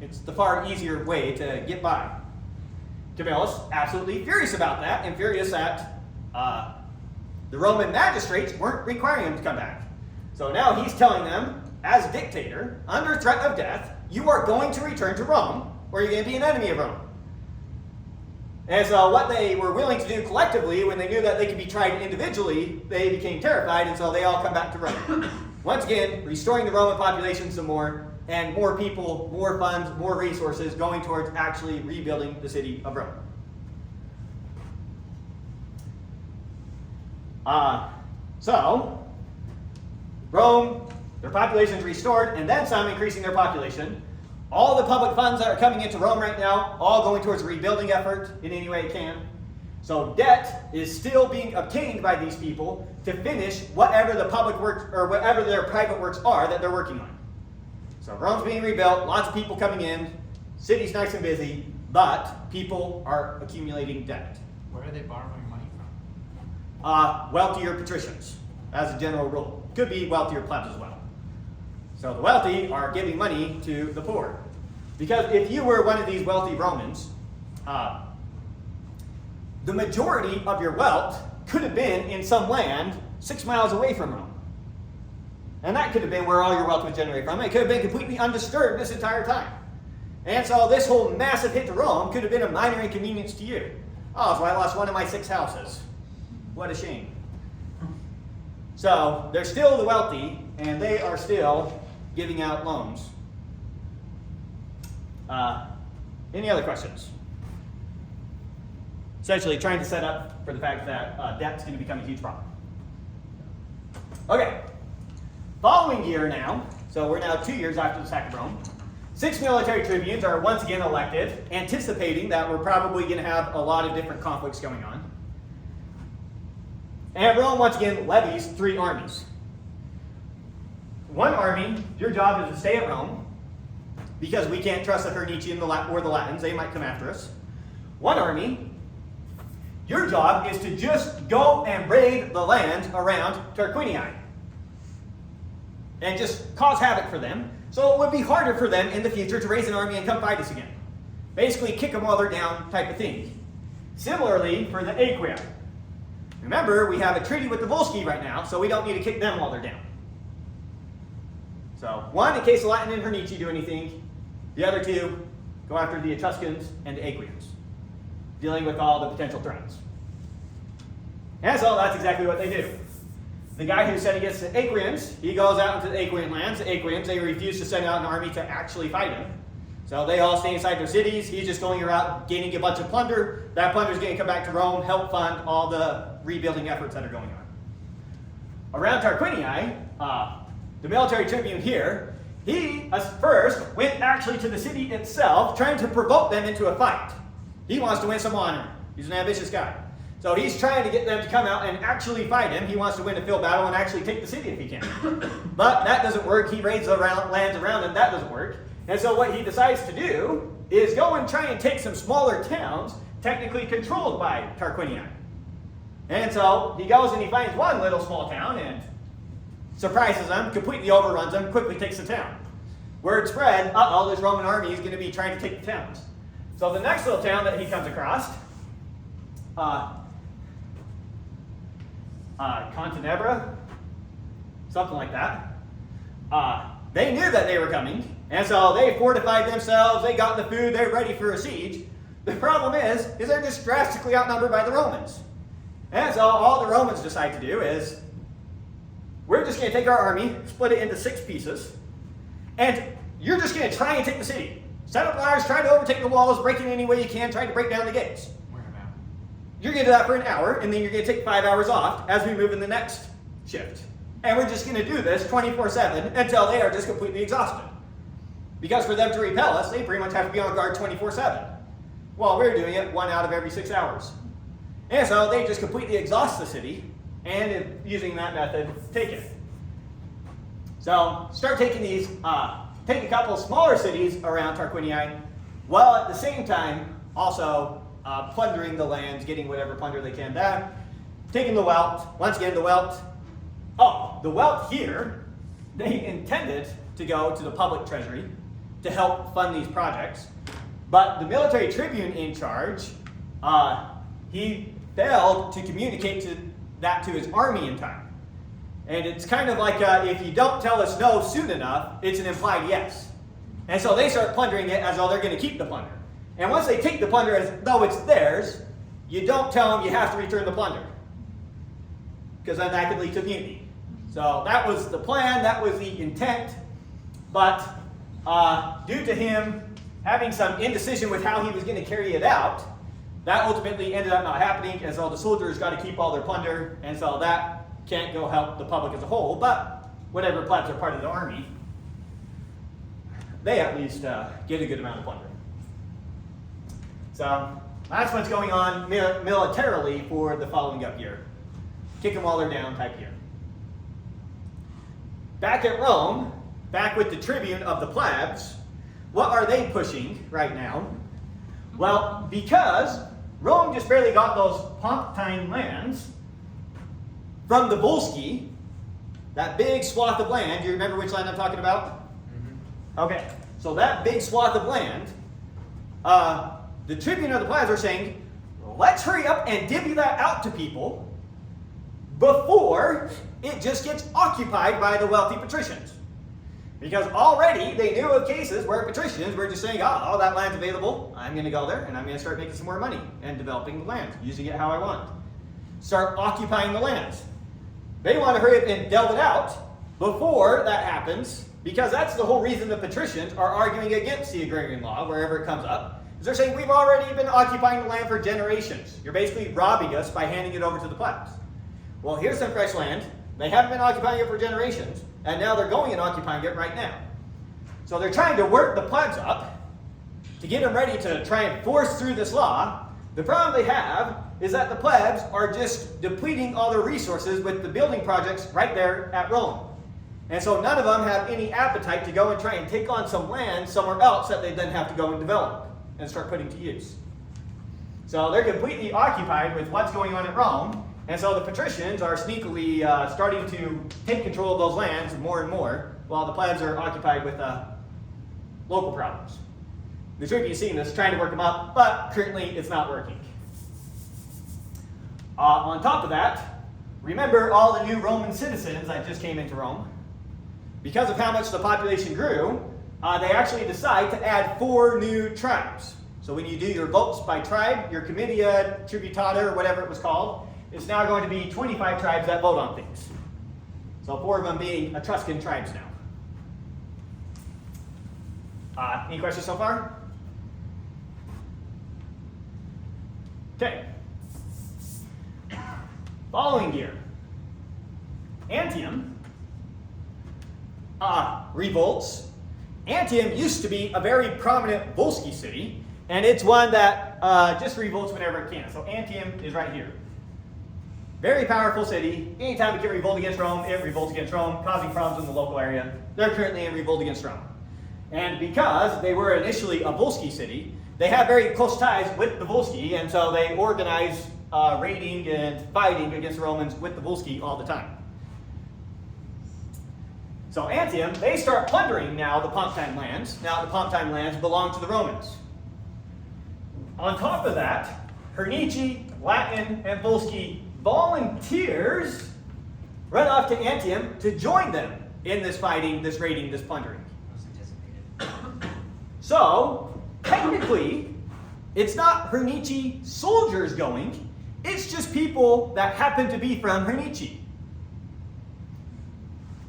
It's the far easier way to get by. Camillus, absolutely furious about that, and furious that the Roman magistrates weren't requiring him to come back. So now he's telling them, as dictator, under threat of death, you are going to return to Rome, or you're going to be an enemy of Rome. And so what they were willing to do collectively, when they knew that they could be tried individually, they became terrified, and so they all come back to Rome. Once again, restoring the Roman population some more, and more people, more funds, more resources going towards actually rebuilding the city of Rome. So, Rome, their population is restored, and then some increasing their population. All the public funds that are coming into Rome right now, all going towards a rebuilding effort in any way it can. So debt is still being obtained by these people to finish whatever the public works or whatever their private works are that they're working on. So Rome's being rebuilt, lots of people coming in, city's nice and busy, but people are accumulating debt. Where are they borrowing money from? Wealthier patricians, as a general rule. Could be wealthier plebs as well. So the wealthy are giving money to the poor. Because if you were one of these wealthy Romans, the majority of your wealth could have been in some land 6 miles away from Rome. And that could have been where all your wealth was generated from. It could have been completely undisturbed this entire time. And so this whole massive hit to Rome could have been a minor inconvenience to you. Oh, so I lost one of my 6 houses. What a shame. So they're still the wealthy, and they are still giving out loans. Any other questions? Essentially trying to set up for the fact that debt's going to become a huge problem. Okay, following year now, so we're now 2 years after the sack of Rome. 6 military tribunes are once again elected, anticipating that we're probably going to have a lot of different conflicts going on. And Rome once again levies 3 armies. One army, your job is to stay at Rome, because we can't trust the Hernici or the Latins, they might come after us. One army, your job is to just go and raid the land around Tarquinii and just cause havoc for them, so it would be harder for them in the future to raise an army and come fight us again. Basically, kick them while they're down type of thing. Similarly, for the Aequia. Remember, we have a treaty with the Volsci right now, so we don't need to kick them while they're down. So, one, in case the Latin and Hernici do anything. The other 2, go after the Tuscans and the Aequians, dealing with all the potential threats. And so that's exactly what they do. The guy who said against the Aequians, he goes out into the Aequian lands. The Aequians, they refuse to send out an army to actually fight him. So they all stay inside their cities. He's just going around gaining a bunch of plunder. That plunder is going to come back to Rome, help fund all the rebuilding efforts that are going on. Around Tarquinii, the military tribune here, he first went actually to the city itself, trying to provoke them into a fight. He wants to win some honor. He's an ambitious guy. So he's trying to get them to come out and actually fight him. He wants to win a field battle and actually take the city if he can. But that doesn't work. He raids the lands around him. That doesn't work. And so what he decides to do is go and try and take some smaller towns technically controlled by Tarquinii. And so he goes and he finds one little small town and surprises them, completely overruns them, quickly takes the town. Word spread, this Roman army is going to be trying to take the towns. So the next little town that he comes across, Contenebra, something like that. They knew that they were coming, and so they fortified themselves, they got the food, they're ready for a siege. The problem is they're just drastically outnumbered by the Romans. And so all the Romans decide to do is, we're just going to take our army, split it into 6 pieces, and you're just going to try and take the city. Set up fires, try to overtake the walls, break it any way you can, try to break down the gates. Where about? You're going to do that for an hour, and then you're going to take 5 hours off as we move in the next shift. And we're just going to do this 24/7 until they are just completely exhausted. Because for them to repel us, they pretty much have to be on guard 24/7. While we're doing it 1 out of every 6 hours. And so they just completely exhaust the city, and using that method, take it. So start taking these, take a couple smaller cities around Tarquinii, while at the same time also plundering the lands, getting whatever plunder they can there, taking the wealth. Once again, the wealth. The wealth here, they intended to go to the public treasury to help fund these projects, but the military tribune in charge, he failed to communicate that to his army in time. And it's kind of like if you don't tell us no soon enough, it's an implied yes. And so they start plundering it as though they're going to keep the plunder. And once they take the plunder as though it's theirs, you don't tell them you have to return the plunder, because then that could lead to mutiny. So that was the plan, that was the intent, but due to him having some indecision with how he was going to carry it out, That ultimately ended up not happening, and so the soldiers got to keep all their plunder, and so that can't go help the public as a whole, but whatever plebs are part of the army, they at least get a good amount of plunder. So that's what's going on militarily for the following up year. Kick them while they're down type year. Back at Rome, back with the tribune of the plebs, what are they pushing right now? Well, because Rome just barely got those Pomptine lands from the Volsci, that big swath of land. Do you remember which land I'm talking about? Mm-hmm. Okay, so that big swath of land, the tribune of the plebs are saying, let's hurry up and divvy that out to people before it just gets occupied by the wealthy patricians. Because already they knew of cases where patricians were just saying, oh, that land's available, I'm going to go there and I'm going to start making some more money and developing the land, using it how I want. Start occupying the lands. They want to hurry up and delve it out before that happens, because that's the whole reason the patricians are arguing against the agrarian law wherever it comes up. Is they're saying, we've already been occupying the land for generations. You're basically robbing us by handing it over to the plebs. Well, here's some fresh land. They haven't been occupying it for generations, and now they're going and occupying it right now. So they're trying to work the plebs up to get them ready to try and force through this law. The problem they have is that the plebs are just depleting all their resources with the building projects right there at Rome. And so none of them have any appetite to go and try and take on some land somewhere else that they then have to go and develop and start putting to use. So they're completely occupied with what's going on at Rome. And so the patricians are sneakily starting to take control of those lands more and more, while the plebs are occupied with local problems. The tribune seeing this, trying to work them up, but currently it's not working. On top of that, remember all the new Roman citizens that just came into Rome? Because of how much the population grew, they actually decide to add 4 new tribes. So when you do your votes by tribe, your comitia tributata, or whatever it was called, it's now going to be 25 tribes that vote on things. So 4 of them being Etruscan tribes now. Any questions so far? Okay. Following year, Antium revolts. Antium used to be a very prominent Volsci city, and it's one that just revolts whenever it can. So Antium is right here. Very powerful city. Anytime it can revolt against Rome, it revolts against Rome, causing problems in the local area. They're currently in revolt against Rome. And because they were initially a Volsci city, they have very close ties with the Volsci, and so they organize raiding and fighting against the Romans with the Volsci all the time. So Antium, they start plundering now the Pomptine lands. Now the Pomptine lands belong to the Romans. On top of that, Hernici, Latin, and Volsci volunteers run off to Antium to join them in this fighting, this raiding, this plundering. So, technically, it's not Hernici soldiers going, it's just people that happen to be from Hernici.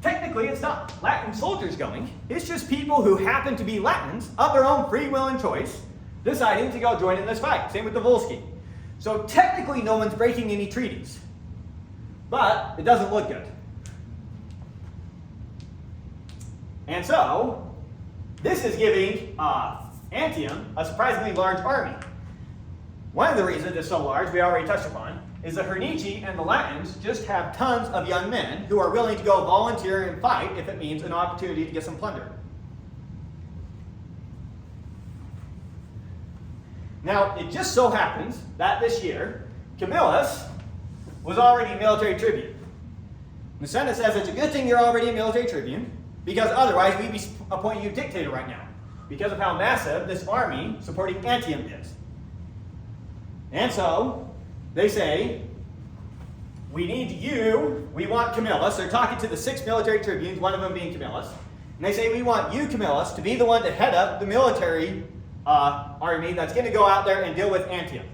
Technically, it's not Latin soldiers going, it's just people who happen to be Latins of their own free will and choice deciding to go join in this fight. Same with the Volsci. So technically no one's breaking any treaties, but it doesn't look good. And so, this is giving Antium a surprisingly large army. One of the reasons it's so large, we already touched upon, is the Hernici and the Latins just have tons of young men who are willing to go volunteer and fight if it means an opportunity to get some plunder. Now, it just so happens that this year, Camillus was already a military tribune. The Senate says it's a good thing you're already a military tribune, because otherwise we'd be appointing you dictator right now, because of how massive this army supporting Antium is. And so, they say, we need you, we want Camillus. They're talking to the 6 military tribunes, one of them being Camillus. And they say, we want you, Camillus, to be the one to head up the military army that's going to go out there and deal with Antium.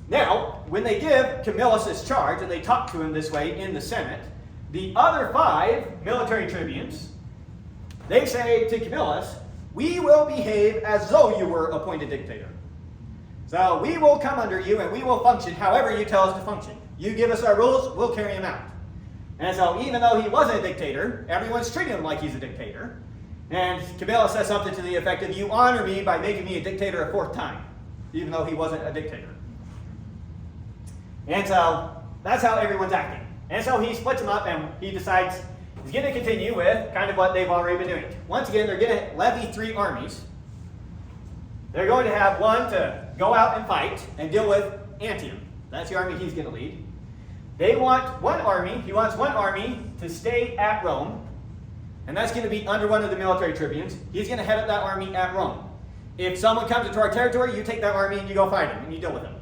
Now, when they give Camillus this charge, and they talk to him this way in the Senate, the other 5 military tribunes, they say to Camillus, we will behave as though you were appointed dictator. So we will come under you and we will function however you tell us to function. You give us our rules, we'll carry them out. And so even though he wasn't a dictator, everyone's treating him like he's a dictator. And Camillus says something to the effect of, you honor me by making me a dictator a fourth time, even though he wasn't a dictator. And so that's how everyone's acting. And so he splits them up and he decides he's going to continue with kind of what they've already been doing. Once again, they're going to levy 3 armies. They're going to have one to go out and fight and deal with Antium. That's the army he's going to lead. They want one army, he wants one army to stay at Rome, and that's going to be under one of the military tribunes. He's going to head up that army at Rome. If someone comes into our territory, you take that army and you go fight him and you deal with him.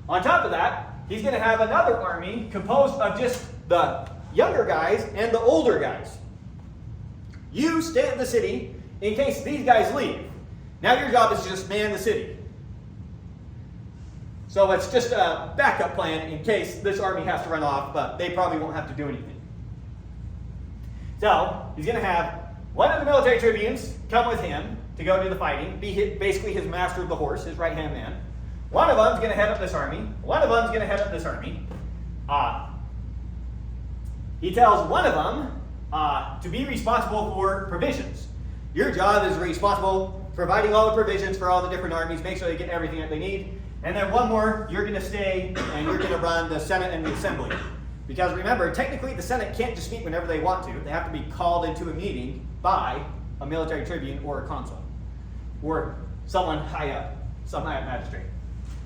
On top of that, he's going to have another army composed of just the younger guys and the older guys. You stay in the city in case these guys leave. Now your job is to just man the city. So it's just a backup plan in case this army has to run off, but they probably won't have to do anything. So he's going to have one of the military tribunes come with him to go do the fighting, be basically his master of the horse, his right-hand man. One of them's going to head up this army. One of them's going to head up this army. He tells one of them to be responsible for provisions. Your job is responsible for providing all the provisions for all the different armies, make sure they get everything that they need. And then one more, you're going to stay and you're going to run the Senate and the Assembly. Because remember, technically the Senate can't just meet whenever they want to. They have to be called into a meeting by a military tribune or a consul. Or someone high up, some high up magistrate.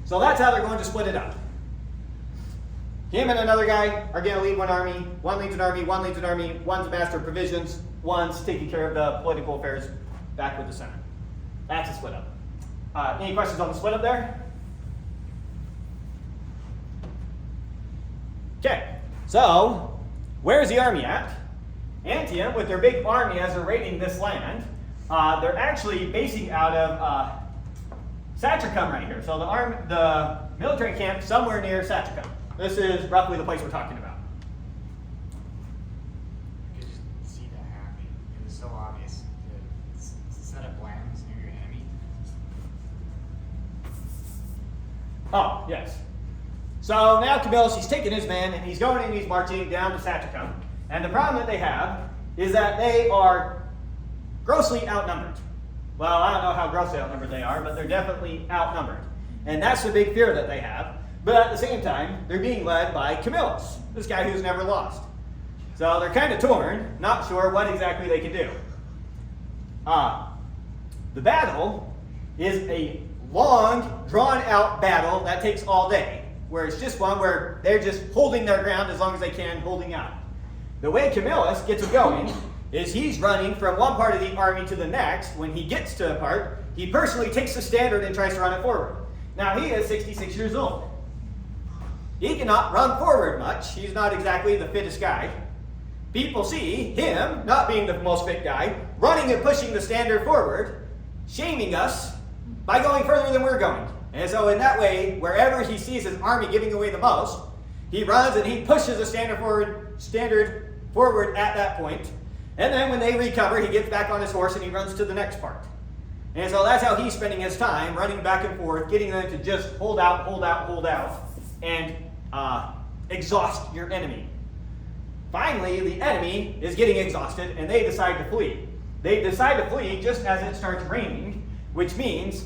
So that's how they're going to split it up. Him and another guy are going to lead one army. One leads an army, one leads an army. One's master of provisions. One's taking care of the political affairs back with the Senate. That's a split up. Any questions on the split up there? Okay, so where's the army at? Antium, with their big army as they're raiding this land, they're actually basing out of Satricum right here. So the military camp somewhere near Satricum. This is roughly the place we're talking about. I could just see that happening. It was so obvious to set up lands near your enemy. Oh, yes. So now Camillus, he's taking his men and he's going and he's marching down to Satricum. And the problem that they have is that they are grossly outnumbered. Well, I don't know how grossly outnumbered they are, but they're definitely outnumbered. And that's the big fear that they have. But at the same time, they're being led by Camillus, this guy who's never lost. So they're kind of torn, not sure what exactly they can do. The battle is a long, drawn-out battle that takes all day. Where it's just one where they're just holding their ground as long as they can, holding out. The way Camillus gets it going is he's running from one part of the army to the next. When he gets to a part, he personally takes the standard and tries to run it forward. Now he is 66 years old. He cannot run forward much. He's not exactly the fittest guy. People see him, not being the most fit guy, running and pushing the standard forward, shaming us by going further than we're going. And so in that way, wherever he sees his army giving away the most, he runs and he pushes the standard forward at that point. And then when they recover, he gets back on his horse and he runs to the next part. And so that's how he's spending his time, running back and forth, getting them to just hold out, and exhaust your enemy. Finally, the enemy is getting exhausted and they decide to flee. They decide to flee just as it starts raining, which means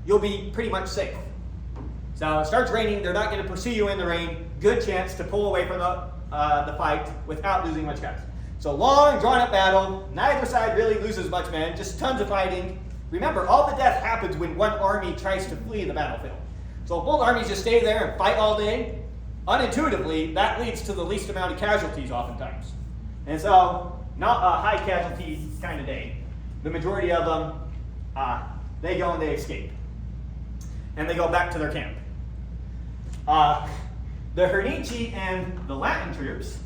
you'll be pretty much safe. So it starts raining, they're not going to pursue you in the rain, good chance to pull away from the fight without losing much guys. So long, drawn-out battle, neither side really loses much men, just tons of fighting. Remember, all the death happens when one army tries to flee the battlefield. So if both armies just stay there and fight all day, unintuitively, that leads to the least amount of casualties oftentimes. And so, not a high casualty kind of day. The majority of them, they go and they escape. And they go back to their camp. The Hernici and the Latin troops,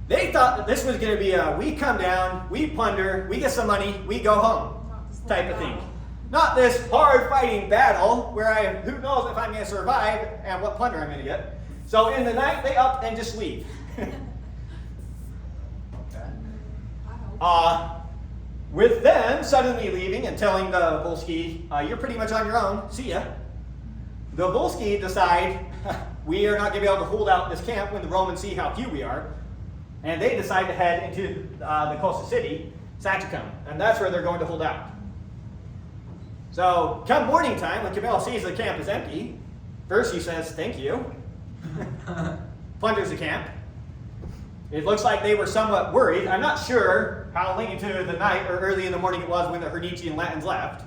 they thought that this was going to be a we come down, we plunder, we get some money, we go home type of thing. Not this hard fighting battle where who knows if I'm going to survive and what plunder I'm going to get. So in the night, they up and just leave. with them suddenly leaving and telling the Volsci, you're pretty much on your own, see ya. The Volsci decide, we are not going to be able to hold out this camp when the Romans see how few we are. And they decide to head into the coastal city, Satricum. And that's where they're going to hold out. So, come morning time, when Camillus sees the camp is empty, first he says, thank you. Plunders the camp. It looks like they were somewhat worried. I'm not sure how late into the night or early in the morning it was when the Hernici and Latins left.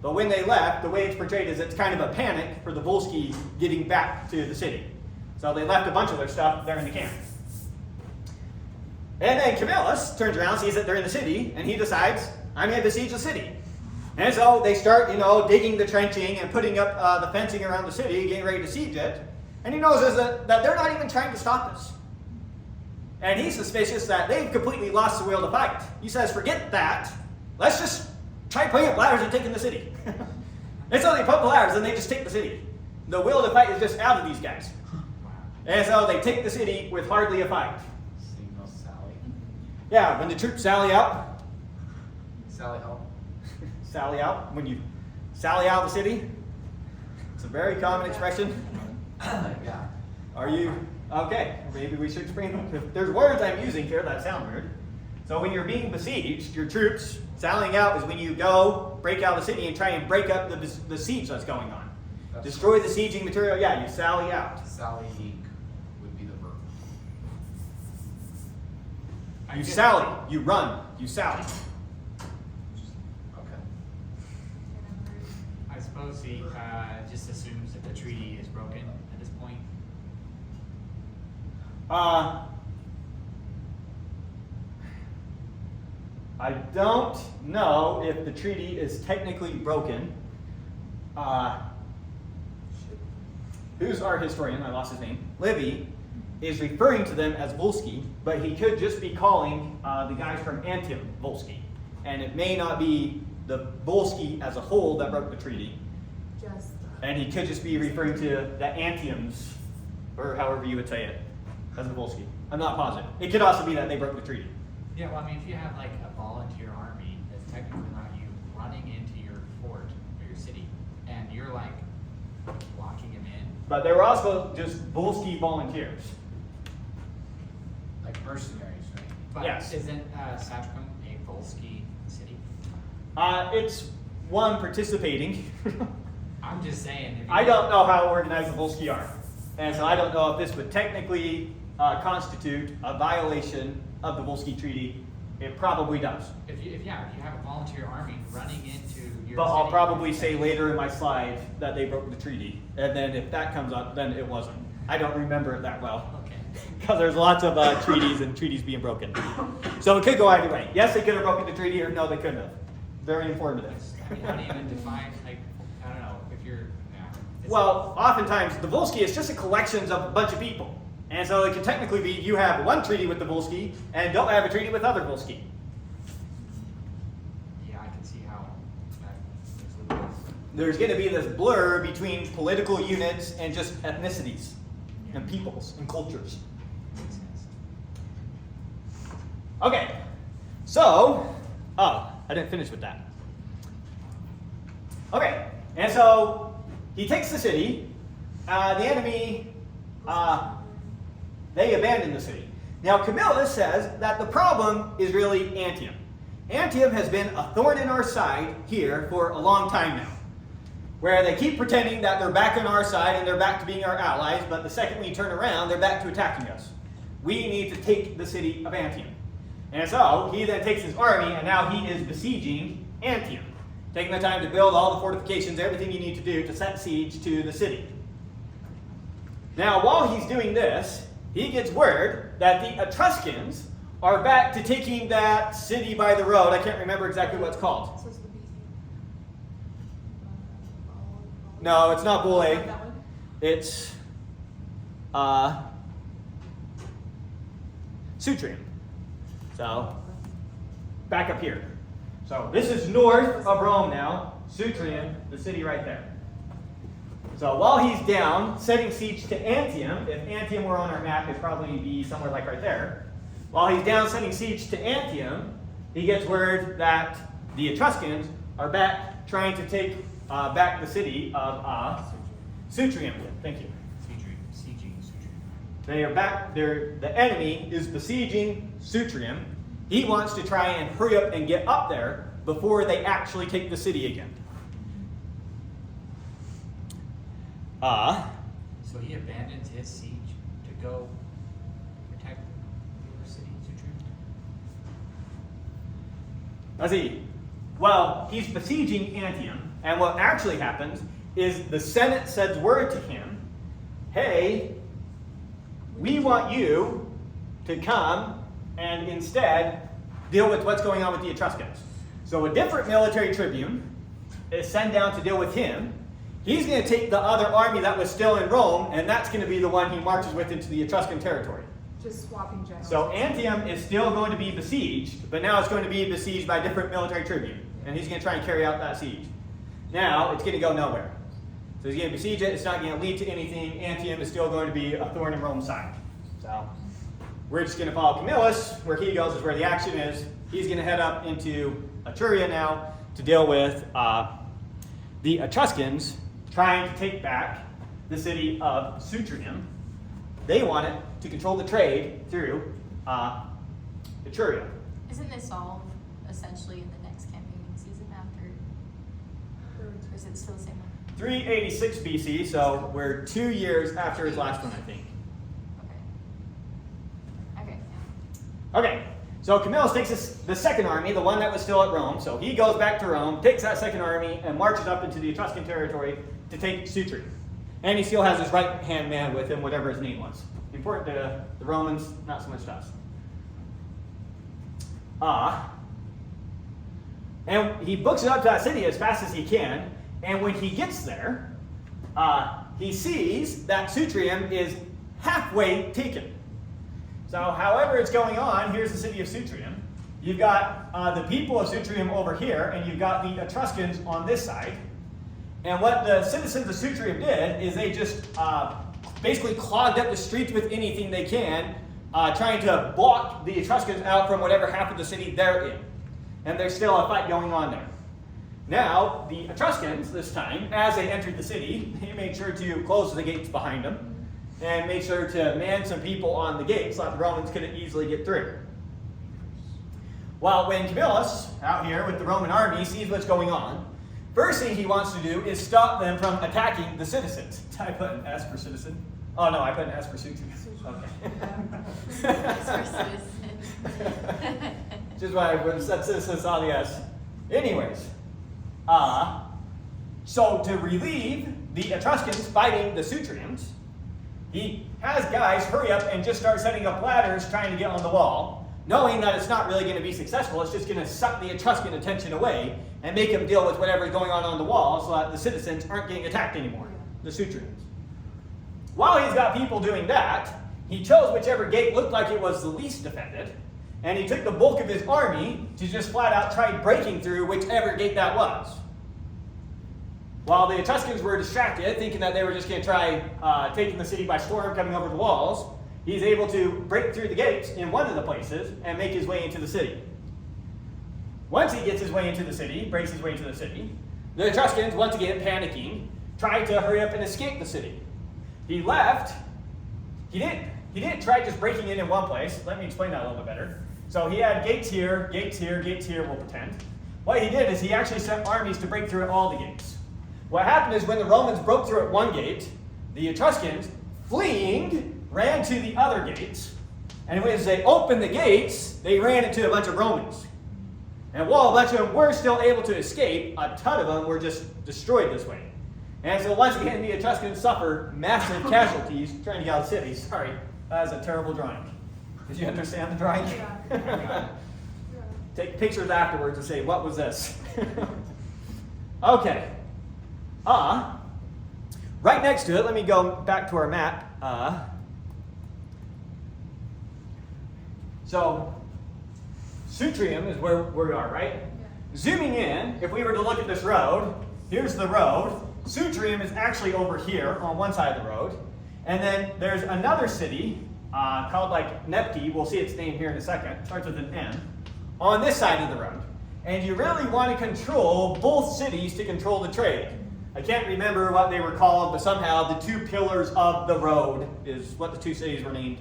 But when they left, the way it's portrayed is it's kind of a panic for the Volsci getting back to the city. So they left a bunch of their stuff there in the camp. And then Camillus turns around, sees that they're in the city, and he decides, I'm going to besiege the city. And so they start, digging the trenching and putting up the fencing around the city, getting ready to siege it. And he knows that they're not even trying to stop us. And he's suspicious that they've completely lost the will to fight. He says, forget that. Let's just try putting up ladders and taking the city. And so they put up ladders and they just take the city. The will to fight is just out of these guys. And so they take the city with hardly a fight. Signal Sally. Yeah, when the troops sally out. Sally help. Sally out. When you sally out of the city. It's a very common expression. Yeah. Are you? Okay, maybe we should explain them. If there's words I'm using here that sound weird. So when you're being besieged, your troops sallying out is when you go break out of the city and try and break up the siege that's going on. Destroy the sieging material. Yeah, you sally out. Sallying would be the verb. You sally. You run. You sally. Okay. I suppose he just assumes that the treaty is broken at this point. I don't know if the treaty is technically broken. Who's our historian? I lost his name. Livy is referring to them as Volsci, but he could just be calling the guys from Antium Volsci. And it may not be the Volsci as a whole that broke the treaty. And he could just be referring to the Antiums, or however you would say it, as the Volsci. I'm not positive. It could also be that they broke the treaty. Yeah, well, I mean, if you have like a volunteer army, that's technically not you running into your fort or your city, and you're like blocking him in. But they were also just Volsci volunteers. Like mercenaries, right? But Yes. isn't Satricum a Volsci city? It's one participating. I'm just saying. If you I don't know how organized the Volsci are. And so I don't know if this would technically constitute a violation of the Volsci Treaty. It probably does. If you have a volunteer army running into your But I'll city, probably say later in my slide that they broke the treaty. And then if that comes up, then it wasn't. I don't remember it that well. Okay. Because there's lots of treaties and treaties being broken. So it could go either way. Yes, they could have broken the treaty, or no, they couldn't have. Very informative. I mean, how do you even define, like, I don't know, if you're, yeah. Well, oftentimes the Volsci is just a collection of a bunch of people. And so it can technically be you have one treaty with the Volsci and don't have a treaty with other Volsci. Yeah, I can see how that makes a little sense. There's going to be this blur between political units and just ethnicities and peoples and cultures. Makes sense. Okay, so, I didn't finish with that. Okay, and so he takes the city. The enemy, they abandon the city. Now, Camillus says that the problem is really Antium. Antium has been a thorn in our side here for a long time now, where they keep pretending that they're back on our side and they're back to being our allies, but the second we turn around, they're back to attacking us. We need to take the city of Antium. And so he then takes his army, and now he is besieging Antium, taking the time to build all the fortifications, everything you need to do to set siege to the city. Now, while he's doing this, he gets word that the Etruscans are back to taking that city by the road. I can't remember exactly what it's called. Supposed to be. No, it's not Bolae. That one? It's Sutrium. So, back up here. So, this is north of Rome now. Sutrium, the city right there. So, while he's down, setting siege to Antium, if Antium were on our map, it'd probably be somewhere like right there. While he's down setting siege to Antium, he gets word that the Etruscans are back trying to take back the city of Sutrium. Thank you. Sieging Sutrium. They are back. The enemy is besieging Sutrium. He wants to try and hurry up and get up there before they actually take the city again. So he abandoned his siege to go protect the other city, Sutrium? Let's see. Well, he's besieging Antium, and what actually happens is the Senate sends word to him, hey, we want you to come and instead deal with what's going on with the Etruscans. So a different military tribune is sent down to deal with him. He's going to take the other army that was still in Rome, and that's going to be the one he marches with into the Etruscan territory. Just swapping generals. So Antium is still going to be besieged, but now it's going to be besieged by a different military tribune. And he's going to try and carry out that siege. Now, it's going to go nowhere. So he's going to besiege it. It's not going to lead to anything. Antium is still going to be a thorn in Rome's side. So we're just going to follow Camillus. Where he goes is where the action is. He's going to head up into Etruria now to deal with the Etruscans trying to take back the city of Sutrium. They want it to control the trade through Etruria. Isn't this all essentially in the next campaigning season after? Or is it still the same one? 386 BC, so we're 2 years after his last one, I think. Okay. Okay, so Camillus takes the second army, the one that was still at Rome. So he goes back to Rome, takes that second army, and marches up into the Etruscan territory to take Sutrium. And he still has his right-hand man with him, whatever his name was. Important to the Romans, not so much to us. And he books it up to that city as fast as he can. And when he gets there, he sees that Sutrium is halfway taken. So however it's going on, here's the city of Sutrium. You've got the people of Sutrium over here, and you've got the Etruscans on this side. And what the citizens of Sutrium did is they just basically clogged up the streets with anything they can, trying to block the Etruscans out from whatever half of the city they're in. And there's still a fight going on there. Now, the Etruscans, this time, as they entered the city, they made sure to close the gates behind them and made sure to man some people on the gates so that the Romans couldn't easily get through. Well, when Camillus, out here with the Roman army, sees what's going on, first thing he wants to do is stop them from attacking the citizens. Did I put an S for citizen? Oh no, I put an S for Sutrium. Okay. S for citizen. Just why I said citizen saw the S. Anyways, so to relieve the Etruscans fighting the Sutrians, he has guys hurry up and just start setting up ladders trying to get on the wall, knowing that it's not really going to be successful. It's just going to suck the Etruscan attention away and make them deal with whatever's going on the wall so that the citizens aren't getting attacked anymore, the Sutrians. While he's got people doing that, he chose whichever gate looked like it was the least defended, and he took the bulk of his army to just flat out try breaking through whichever gate that was. While the Etruscans were distracted, thinking that they were just going to try taking the city by storm, coming over the walls, he's able to break through the gates in one of the places and make his way into the city. Once he gets his way into the city, breaks his way into the city, the Etruscans, once again panicking, tried to hurry up and escape the city. He left. He didn't try just breaking in one place. Let me explain that a little bit better. So he had gates here, gates here, gates here, we'll pretend. What he did is he actually sent armies to break through all the gates. What happened is when the Romans broke through at one gate, the Etruscans, fleeing, ran to the other gates. And as they opened the gates, they ran into a bunch of Romans. And while a bunch of them were still able to escape, a ton of them were just destroyed this way. And so once again, the Etruscans suffer massive casualties trying to get out of the city. Sorry, that was a terrible drawing. Did you understand the drawing? Yeah. Take pictures afterwards and say, what was this? Okay. Right next to it, let me go back to our map. So, Sutrium is where we are, right? Yeah. Zooming in, if we were to look at this road, here's the road. Sutrium is actually over here on one side of the road. And then there's another city called like Nepti. We'll see its name here in a second. It starts with an M. On this side of the road. and you really want to control both cities to control the trade. I can't remember what they were called, but somehow the two pillars of the road is what the two cities were named.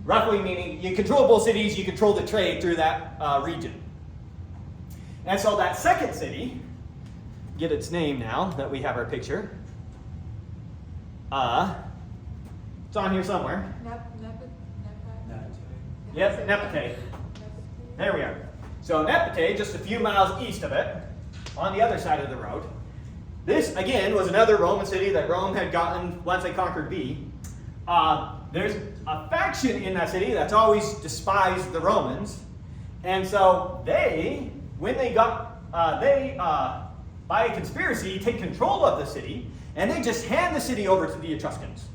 Roughly meaning you control both cities, you control the trade through that region. And so that second city, get its name now that we have our picture. It's on here somewhere. Yep, Nepete. There we are. So Nepete, just a few miles east of it, on the other side of the road. This, again, was another Roman city that Rome had gotten once they conquered Veii. There's a faction in that city that's always despised the Romans. And so they, when they got, by a conspiracy, take control of the city, and they just hand the city over to the Etruscans.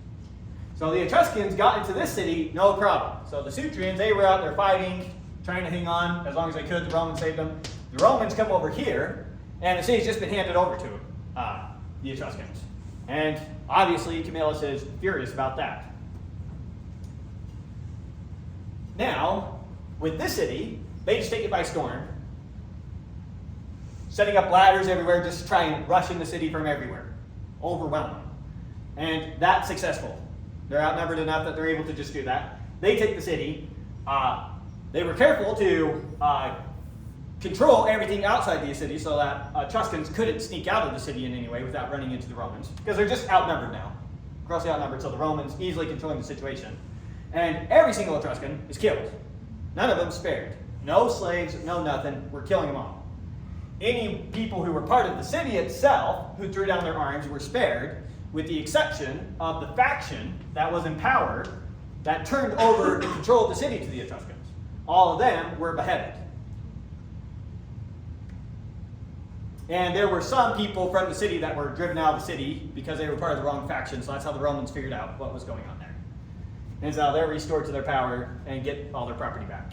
So the Etruscans got into this city, no problem. So the Sutrians, they were out there fighting, trying to hang on as long as they could. The Romans saved them. The Romans come over here, and the city's just been handed over to the Etruscans. And obviously Camillus is furious about that. Now, with this city, they just take it by storm, setting up ladders everywhere, just to try and rush in the city from everywhere. Overwhelm them. And that's successful. They're outnumbered enough that they're able to just do that. They take the city. They were careful to control everything outside the city so that Etruscans couldn't sneak out of the city in any way without running into the Romans, because they're just outnumbered now. Grossly outnumbered, so the Romans easily controlling the situation. And every single Etruscan is killed. None of them spared. No slaves, no nothing. We're killing them all. Any people who were part of the city itself who threw down their arms were spared, with the exception of the faction that was in power that turned over the control of the city to the Etruscans. All of them were beheaded. And there were some people from the city that were driven out of the city because they were part of the wrong faction, so that's how the Romans figured out what was going on there. And so they're restored to their power and get all their property back.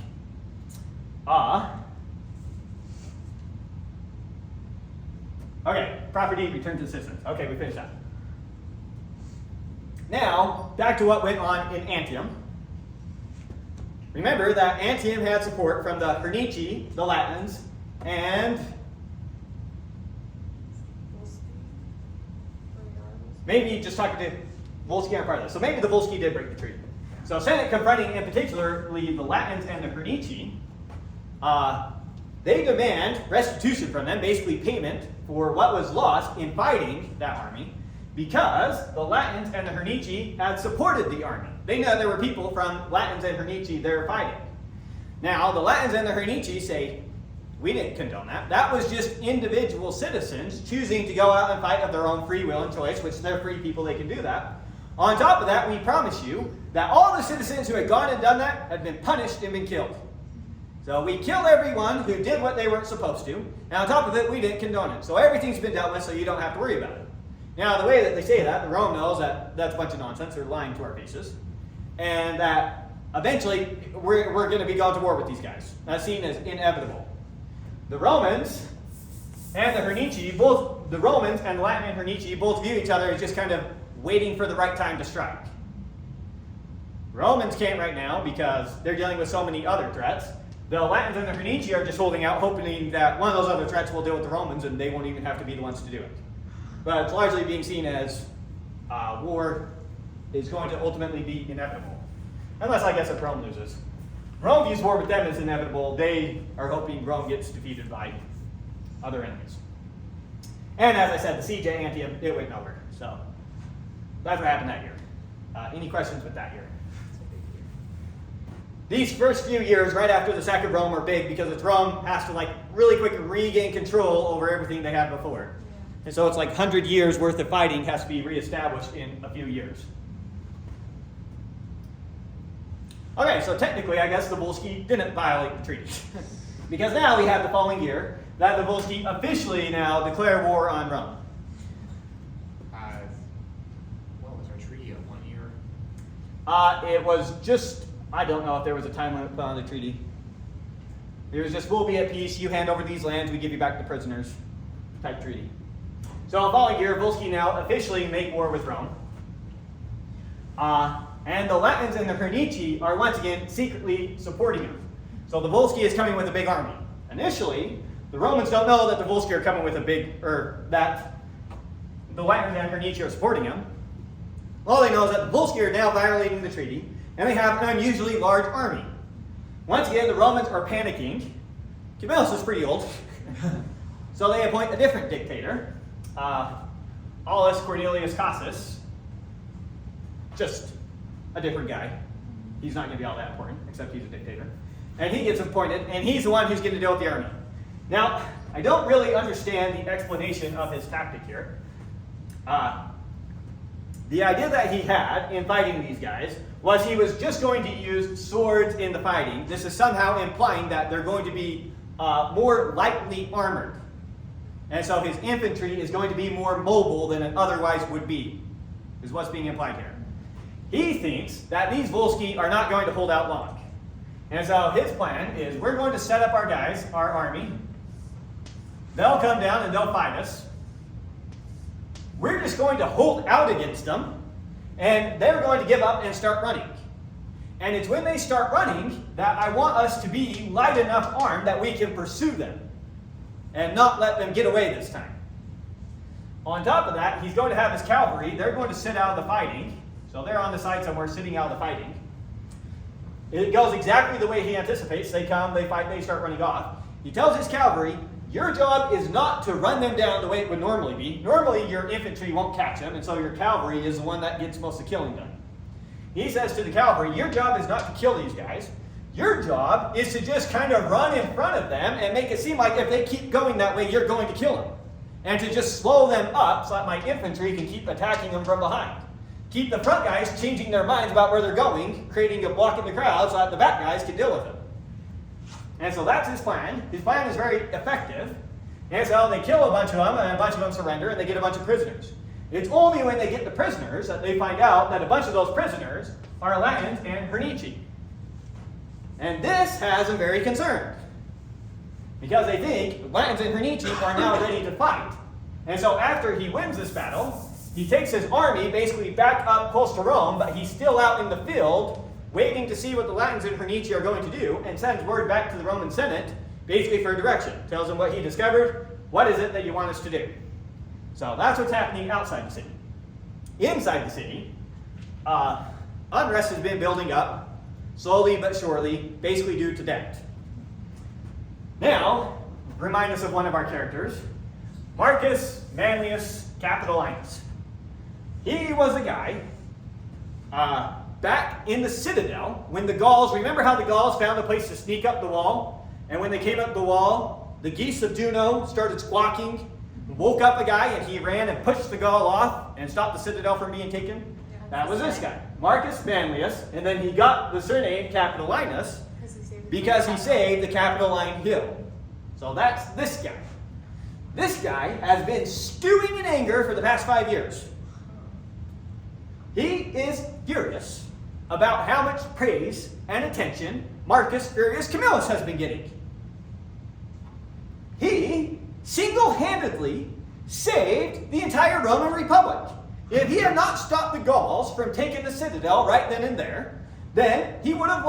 Okay, property returned to the citizens. Okay, we finished that. Now, back to what went on in Antium. Remember that Antium had support from the Hernici, the Latins, and maybe just talking to Volsci aren't part of this. So maybe the Volsci did break the treaty. So Senate confronting in particularly the Latins and the Hernici, they demand restitution from them, basically payment for what was lost in fighting that army, because the Latins and the Hernici had supported the army. They know there were people from Latins and Hernici there fighting. Now, the Latins and the Hernici say, we didn't condone that. That was just individual citizens choosing to go out and fight of their own free will and choice, which they're free people, they can do that. On top of that, we promise you that all the citizens who had gone and done that had been punished and been killed. So we killed everyone who did what they weren't supposed to, and on top of it, we didn't condone it. So everyth's been dealt with, so you don't have to worry about it. Now, the way that they say that, the Rome knows that that's a bunch of nonsense. They're lying to our faces. And that eventually, we're going to be going to war with these guys. That's seen as inevitable. The Romans and the Hernici, both the Romans and the Latin and Hernici, both view each other as just kind of waiting for the right time to strike. Romans can't right now because they're dealing with so many other threats. The Latins and the Hernici are just holding out, hoping that one of those other threats will deal with the Romans and they won't even have to be the ones to do it. But it's largely being seen as war is going to ultimately be inevitable. Unless, I guess, if Rome loses. Rome views war with them as inevitable. They are hoping Rome gets defeated by other enemies. And as I said, the siege at Antium, it went nowhere. So that's what happened that year. Any questions with that year? These first few years right after the sack of Rome are big because it's Rome has to really quick regain control over everything they had before. And so it's 100 years worth of fighting has to be reestablished in a few years. Okay, so technically I guess the Volsci didn't violate the treaty. Because now we have the following year that the Volsci officially now declare war on Rome. What was our treaty of 1 year? It was just, I don't know if there was a time limit put on the treaty. It was just, we'll be at peace, you hand over these lands, we give you back the prisoners type treaty. So the following year, Volsci now officially make war with Rome. And the Latins and the Hernici are once again secretly supporting him. So the Volsci is coming with a big army. Initially, the Romans don't know that the Volsci are coming with that the Latins and Praeneste are supporting them. All they know is that the Volsci are now violating the treaty, and they have an unusually large army. Once again, the Romans are panicking. Camillus is pretty old, so they appoint a different dictator, Aulus Cornelius Cossus. Just a different guy. He's not going to be all that important, except he's a dictator. And he gets appointed, and he's the one who's going to deal with the army. Now, I don't really understand the explanation of his tactic here. The idea that he had in fighting these guys was he was just going to use swords in the fighting. This is somehow implying that they're going to be more lightly armored. And so his infantry is going to be more mobile than it otherwise would be, is what's being implied here. He thinks that these Volsci are not going to hold out long. And so his plan is we're going to set up our guys, our army. They'll come down and they'll fight us. We're just going to hold out against them, and they're going to give up and start running. And it's when they start running that I want us to be light enough armed that we can pursue them and not let them get away this time. On top of that, he's going to have his cavalry. They're going to sit out of the fighting. So they're on the side somewhere sitting out of the fighting. It goes exactly the way he anticipates. They come, they fight, they start running off. He tells his cavalry, your job is not to run them down the way it would normally be. Normally, your infantry won't catch them, and so your cavalry is the one that gets most of the killing done. He says to the cavalry, your job is not to kill these guys. Your job is to just kind of run in front of them and make it seem like if they keep going that way, you're going to kill them. And to just slow them up so that my infantry can keep attacking them from behind. Keep the front guys changing their minds about where they're going, creating a block in the crowd so that the back guys can deal with them. And so that's his plan. His plan is very effective. And so they kill a bunch of them, and a bunch of them surrender, and they get a bunch of prisoners. It's only when they get the prisoners that they find out that a bunch of those prisoners are Latins and Praeneste. And this has them very concerned. Because they think Latins and Praeneste are now ready to fight. And so after he wins this battle, he takes his army basically back up close to Rome, but he's still out in the field waiting to see what the Latins and Praeneste are going to do, and sends word back to the Roman Senate, basically for direction. Tells them what he discovered, what is it that you want us to do? So that's what's happening outside the city. Inside the city, unrest has been building up, slowly but surely, basically due to debt. Now, remind us of one of our characters, Marcus Manlius Capitolinus. He was a guy back in the citadel when the Gauls, remember how the Gauls found a place to sneak up the wall? And when they came up the wall, the geese of Juno started squawking, woke up a guy, and he ran and pushed the Gaul off and stopped the citadel from being taken? That was this guy, Marcus Manlius, and then he got the surname Capitolinus because he saved the Capitoline Hill. So that's this guy. This guy has been stewing in anger for the past 5 years. He is furious about how much praise and attention Marcus Furius Camillus has been getting. He single-handedly saved the entire Roman Republic. If he had not stopped the Gauls from taking the citadel right then and there, then Rome would have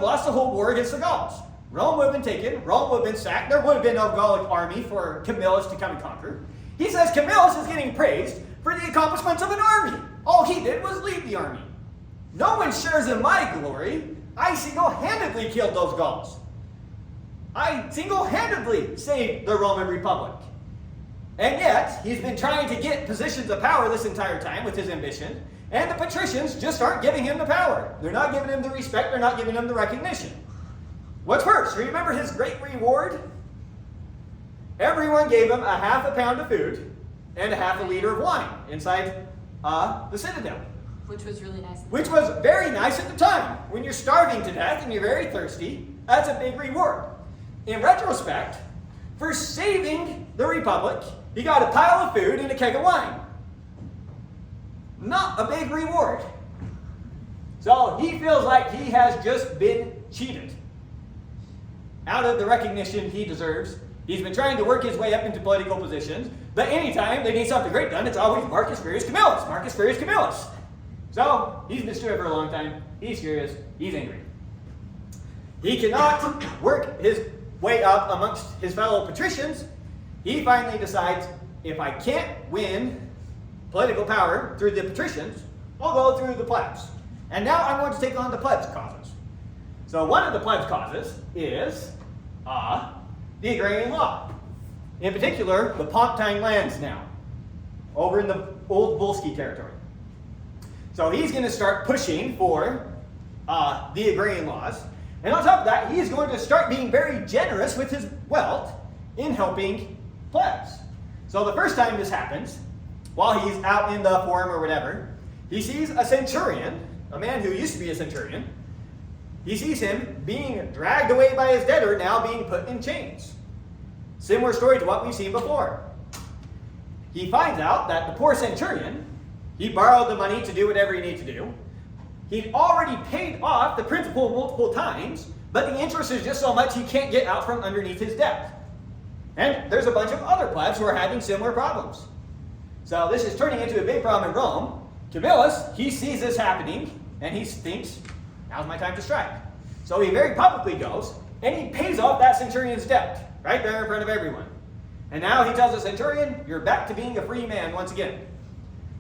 lost the whole war against the Gauls. Rome would have been taken, Rome would have been sacked, there would have been no Gallic army for Camillus to come and conquer. He says Camillus is getting praised for the accomplishments of an army. All he did was lead the army. No one shares in my glory. I single-handedly killed those Gauls. I single-handedly saved the Roman Republic. And yet, he's been trying to get positions of power this entire time with his ambition, and the patricians just aren't giving him the power. They're not giving him the respect, they're not giving him the recognition. What's worse, remember his great reward? Everyone gave him a half a pound of food and a half a liter of wine inside the citadel. Which was really nice. Which was very nice at the time. When you're starving to death and you're very thirsty, that's a big reward. In retrospect, for saving the Republic, he got a pile of food and a keg of wine. Not a big reward. So he feels like he has just been cheated out of the recognition he deserves. He's been trying to work his way up into political positions, but anytime they need something great done, it's always Marcus Furius Camillus, Marcus Furius Camillus. So he's been stewing for a long time. He's furious. He's angry. He cannot work his way up amongst his fellow patricians, he finally decides, if I can't win political power through the patricians, I'll go through the plebs. And now I'm going to take on the plebs' causes. So one of the plebs' causes is the agrarian law. In particular, the Pontine lands now, over in the old Volsci territory. So he's going to start pushing for the agrarian laws. And on top of that, he is going to start being very generous with his wealth in helping plebs. So the first time this happens, while he's out in the forum or whatever, he sees a centurion, a man who used to be a centurion. He sees him being dragged away by his debtor, now being put in chains. Similar story to what we've seen before. He finds out that the poor centurion, he borrowed the money to do whatever he needed to do. He'd already paid off the principal multiple times, but the interest is just so much he can't get out from underneath his debt. And there's a bunch of other plebs who are having similar problems. So this is turning into a big problem in Rome. Camillus, he sees this happening, and he thinks, now's my time to strike. So he very publicly goes, and he pays off that centurion's debt, right there in front of everyone. And now he tells the centurion, you're back to being a free man once again.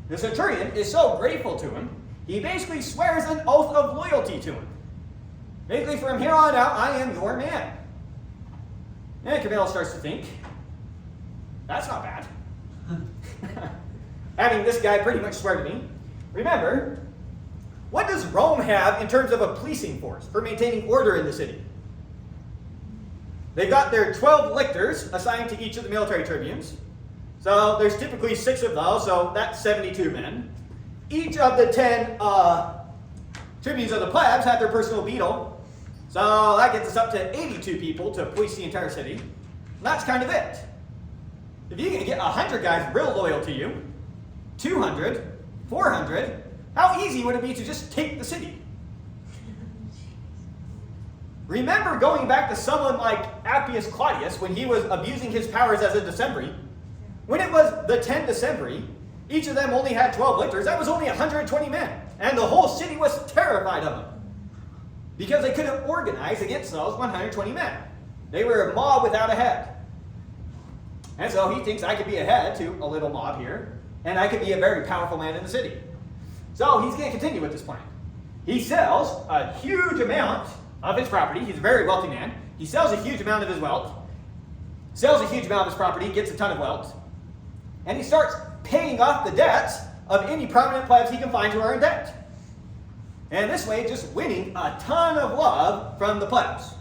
The centurion is so grateful to him, he basically swears an oath of loyalty to him. Basically, from here on out, I am your man. And Camillus starts to think, that's not bad. Having this guy pretty much swear to me. Remember, what does Rome have in terms of a policing force for maintaining order in the city? They've got their 12 lictors assigned to each of the military tribunes. So there's typically 6 of those, so that's 72 men. Each of the 10 tribunes of the plebs have their personal beadle. So that gets us up to 82 people to police the entire city. And that's kind of it. If you can get 100 guys real loyal to you, 200, 400, how easy would it be to just take the city? Remember going back to someone like Appius Claudius when he was abusing his powers as a decemviri. When it was the 10 decemviri, each of them only had 12 lictors. That was only 120 men. And the whole city was terrified of them because they couldn't organize against those 120 men. They were a mob without a head. And so he thinks I could be a head to a little mob here, and I could be a very powerful man in the city. So he's going to continue with this plan. He sells a huge amount of his property. He's a very wealthy man. He sells a huge amount of his wealth, sells a huge amount of his property, gets a ton of wealth, and he starts paying off the debts of any prominent plebs he can find who are in debt. And this way, just winning a ton of love from the plebs.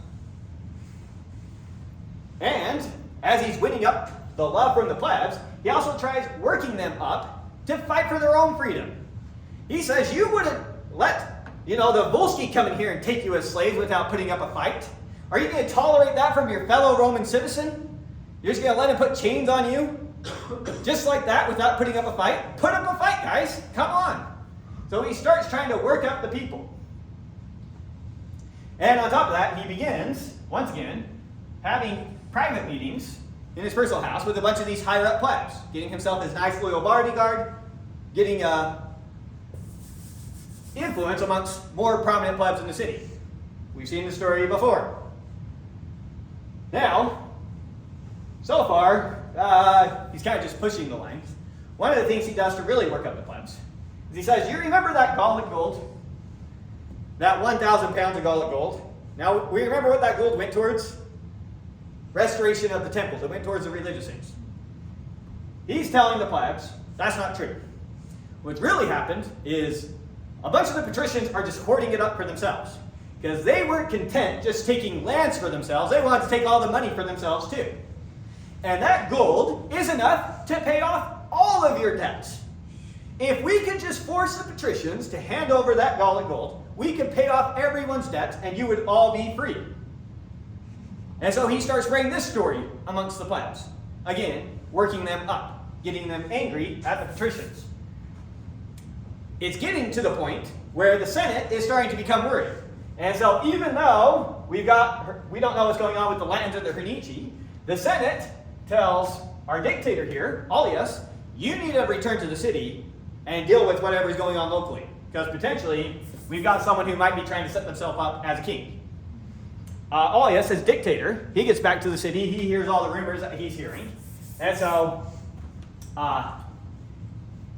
And as he's winning up the love from the plebs, he also tries working them up to fight for their own freedom. He says, you wouldn't let, the Volsci come in here and take you as slaves without putting up a fight. Are you going to tolerate that from your fellow Roman citizen? You're just going to let him put chains on you? Just like that without putting up a fight? Put up a fight, guys. Come on. So he starts trying to work up the people. And on top of that, he begins, once again, having private meetings in his personal house with a bunch of these higher-up plebs, getting himself his nice loyal bodyguard, getting influence amongst more prominent plebs in the city. We've seen the story before. Now, so far, he's kind of just pushing the lines. One of the things he does to really work up the plebs is he says, you remember that Gallic gold? That 1,000 pounds of Gallic gold? Now, we remember what that gold went towards? Restoration of the temples. It went towards the religious things. He's telling the plebs, that's not true. What's really happened is a bunch of the patricians are just hoarding it up for themselves. Because they weren't content just taking lands for themselves. They wanted to take all the money for themselves too. And that gold is enough to pay off all of your debts. If we could just force the patricians to hand over that Gallic gold, we could pay off everyone's debts and you would all be free. And so he starts spreading this story amongst the plebs. Again, working them up, getting them angry at the patricians. It's getting to the point where the Senate is starting to become worried. And so even though we don't know what's going on with the lands of the Hernici, the Senate tells our dictator here, Aulus, you need to return to the city and deal with whatever is going on locally. Because potentially, we've got someone who might be trying to set themselves up as a king. Aulus, as dictator, he gets back to the city. He hears all the rumors that he's hearing. And so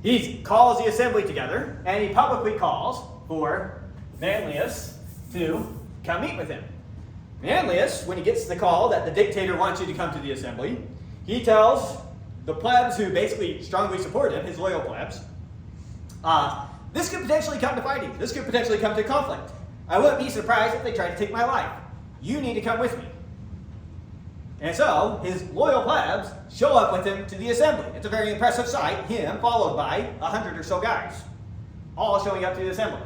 he calls the assembly together, and he publicly calls for Manlius to come meet with him. Manlius, when he gets the call that the dictator wants you to come to the assembly, he tells the plebs who basically strongly support him, his loyal plebs, this could potentially come to fighting. This could potentially come to conflict. I wouldn't be surprised if they tried to take my life. You need to come with me. And so, his loyal plebs show up with him to the assembly. It's a very impressive sight, him followed by 100 or so guys, all showing up to the assembly.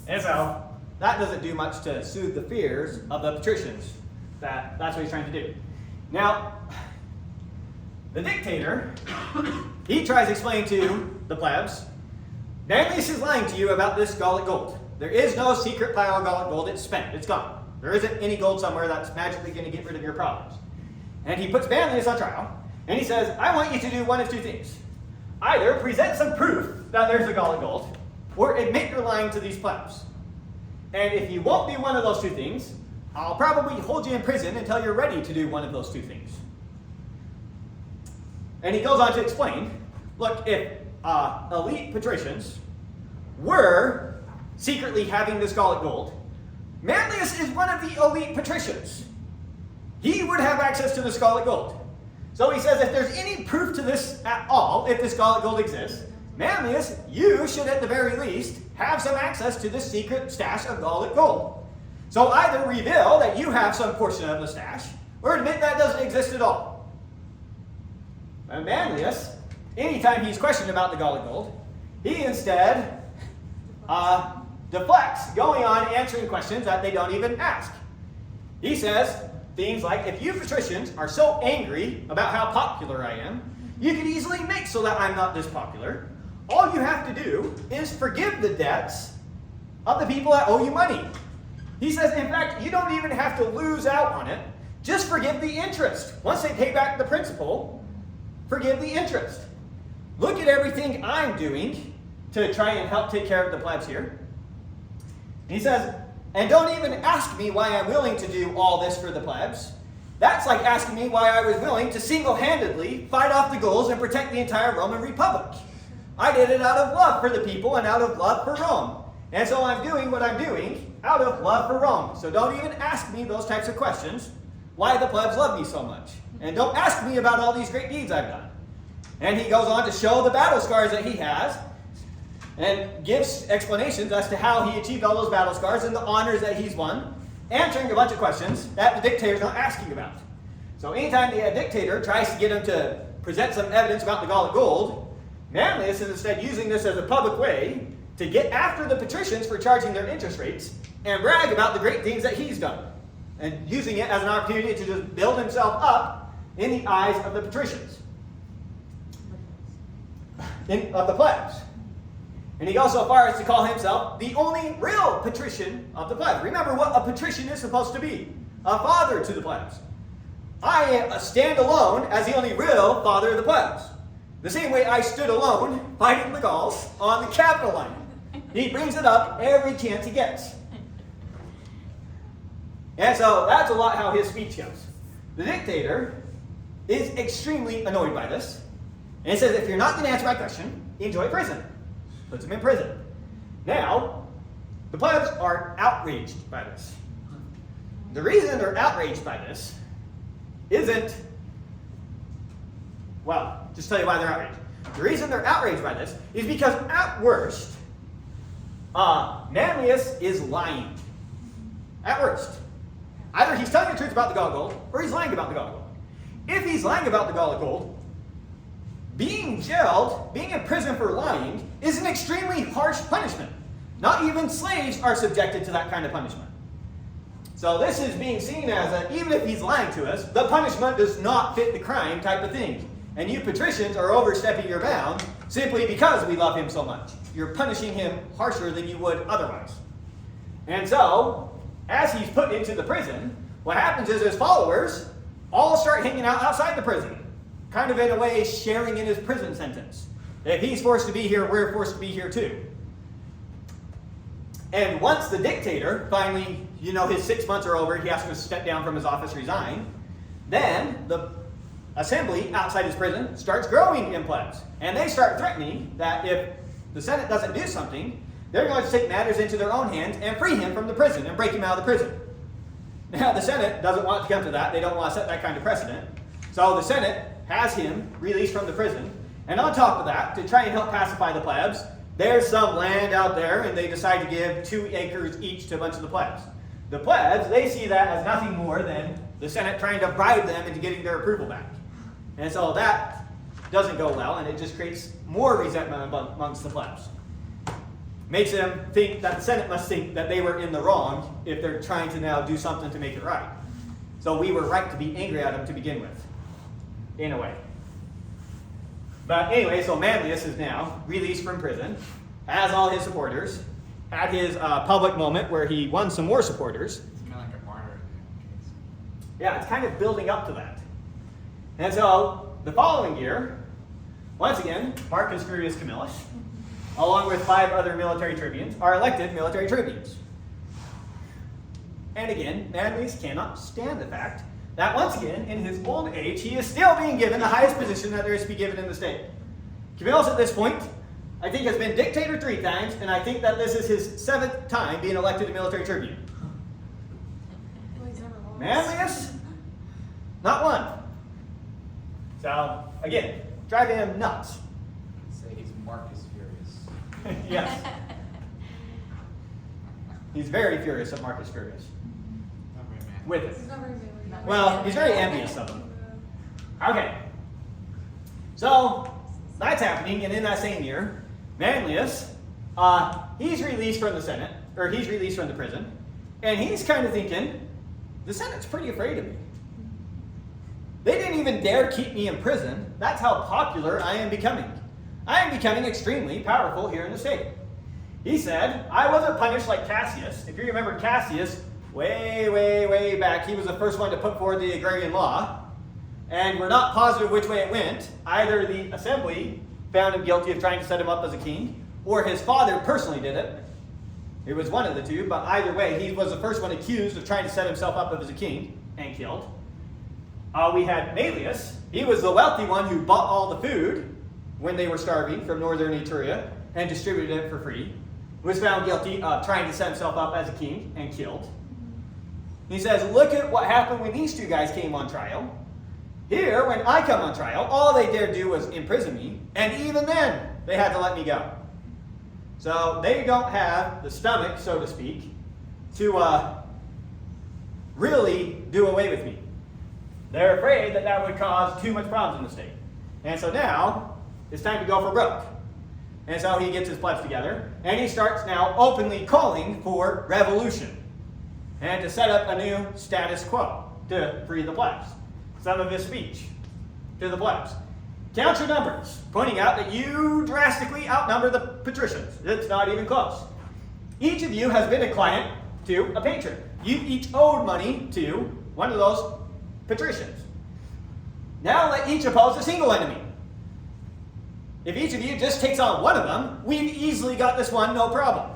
And so, that doesn't do much to soothe the fears of the patricians. That's what he's trying to do. Now, the dictator, he tries to explain to the plebs, Manlius is lying to you about this Gallic gold. There is no secret pile of Gallic gold. It's spent. It's gone. There isn't any gold somewhere that's magically going to get rid of your problems. And he puts Manlius on trial, and he says, I want you to do one of two things. Either present some proof that there's a Gallic gold, or admit you're lying to these plebs. And if you won't do one of those two things, I'll probably hold you in prison until you're ready to do one of those two things. And he goes on to explain, look, if elite patricians were secretly having this Gallic gold, Manlius is one of the elite patricians. He would have access to this Gallic gold. So he says if there's any proof to this at all, if this Gallic gold exists, Manlius, you should at the very least have some access to this secret stash of Gallic gold. So either reveal that you have some portion of the stash, or admit that doesn't exist at all. And Manlius, anytime he's questioned about the Gallic gold, he instead deflects, going on answering questions that they don't even ask. He says things like, if you patricians are so angry about how popular I am, you could easily make so that I'm not this popular. All you have to do is forgive the debts of the people that owe you money. He says, in fact, you don't even have to lose out on it. Just forgive the interest. Once they pay back the principal, forgive the interest. Look at everything I'm doing to try and help take care of the plebs here. He says, and don't even ask me why I'm willing to do all this for the plebs. That's like asking me why I was willing to single-handedly fight off the Gauls and protect the entire Roman Republic. I did it out of love for the people and out of love for Rome. And so I'm doing what I'm doing out of love for Rome. So don't even ask me those types of questions, why the plebs love me so much. And don't ask me about all these great deeds I've done. And he goes on to show the battle scars that he has, and gives explanations as to how he achieved all those battle scars and the honors that he's won, answering a bunch of questions that the dictator's not asking about. So anytime the dictator tries to get him to present some evidence about the Gallic gold, Manlius is instead using this as a public way to get after the patricians for charging their interest rates and brag about the great things that he's done, and using it as an opportunity to just build himself up in the eyes of the patricians, of the plebs. And he goes so far as to call himself the only real patrician of the plebs. Remember what a patrician is supposed to be. A father to the plebs. I stand alone as the only real father of the plebs. The same way I stood alone fighting the Gauls on the Capitoline. He brings it up every chance he gets. And so that's a lot how his speech goes. The dictator is extremely annoyed by this. And he says, if you're not going to answer my question, enjoy prison. Puts him in prison. Now, the plebs are outraged by this. The reason they're outraged by this isn't, well, just tell you why they're outraged. The reason they're outraged by this is because at worst, Manlius is lying. At worst. Either he's telling the truth about the Gallic gold, or he's lying about the Gallic gold. If he's lying about the Gallic gold, being jailed, being in prison for lying, is an extremely harsh punishment. Not even slaves are subjected to that kind of punishment. So this is being seen as a, even if he's lying to us, the punishment does not fit the crime type of thing. And you patricians are overstepping your bound simply because we love him so much. You're punishing him harsher than you would otherwise. And so, as he's put into the prison, what happens is his followers all start hanging out outside the prison. Kind of in a way sharing in his prison sentence. If he's forced to be here, we're forced to be here too. And once the dictator finally, his 6 months are over, he has to step down from his office, resign, then the assembly outside his prison starts growing in plebs. And they start threatening that if the Senate doesn't do something, they're going to take matters into their own hands and free him from the prison and break him out of the prison. Now, the Senate doesn't want to come to that. They don't want to set that kind of precedent. So the Senate has him released from the prison. And on top of that, to try and help pacify the plebs, there's some land out there, and they decide to give 2 acres each to a bunch of the plebs. The plebs, they see that as nothing more than the Senate trying to bribe them into getting their approval back. And so that doesn't go well, and it just creates more resentment amongst the plebs. Makes them think that the Senate must think that they were in the wrong if they're trying to now do something to make it right. So we were right to be angry at them to begin with, in a way. But anyway, so Manlius is now released from prison, has all his supporters, had his public moment where he won some more supporters. It's kind of like a martyr. Yeah, it's kind of building up to that. And so the following year, once again, Marcus Furius Camillus, along with 5 other military tribunes, are elected military tribunes. And again, Manlius cannot stand the fact that once again, in his old age, he is still being given the highest position that there is to be given in the state. Camillus at this point, I think, has been dictator 3 times, and I think that this is his 7th time being elected a military tribune. Manlius, not one. So, again, driving him nuts. Say he's Marcus Furious. Yes. He's very furious at Marcus Furious. Not very man. With it. He's not very manly. Well, he's very envious of them. Okay. So, that's happening, and in that same year, Manlius, he's released from the Senate, or he's released from the prison, and he's kind of thinking, the Senate's pretty afraid of me. They didn't even dare keep me in prison. That's how popular I am becoming. I am becoming extremely powerful here in the state. He said, I wasn't punished like Cassius. If you remember Cassius, way back, he was the first one to put forward the agrarian law. And we're not positive which way it went. Either the assembly found him guilty of trying to set him up as a king, or his father personally did it. It was one of the two, but either way, he was the first one accused of trying to set himself up as a king and killed. We had Manlius. He was the wealthy one who bought all the food when they were starving from northern Etruria and distributed it for free. Was found guilty of trying to set himself up as a king and killed. He says, look at what happened when these 2 guys came on trial. Here, when I come on trial, all they dared do was imprison me, and even then, they had to let me go. So they don't have the stomach, so to speak, to really do away with me. They're afraid that that would cause too much problems in the state. And so now, it's time to go for broke. And so he gets his plebs together, and he starts now openly calling for revolution and to set up a new status quo to free the plebs. Some of his speech to the plebs. Count your numbers, pointing out that you drastically outnumber the patricians. It's not even close. Each of you has been a client to a patron. You each owed money to one of those patricians. Now let each oppose a single enemy. If each of you just takes on one of them, we've easily got this one, no problem.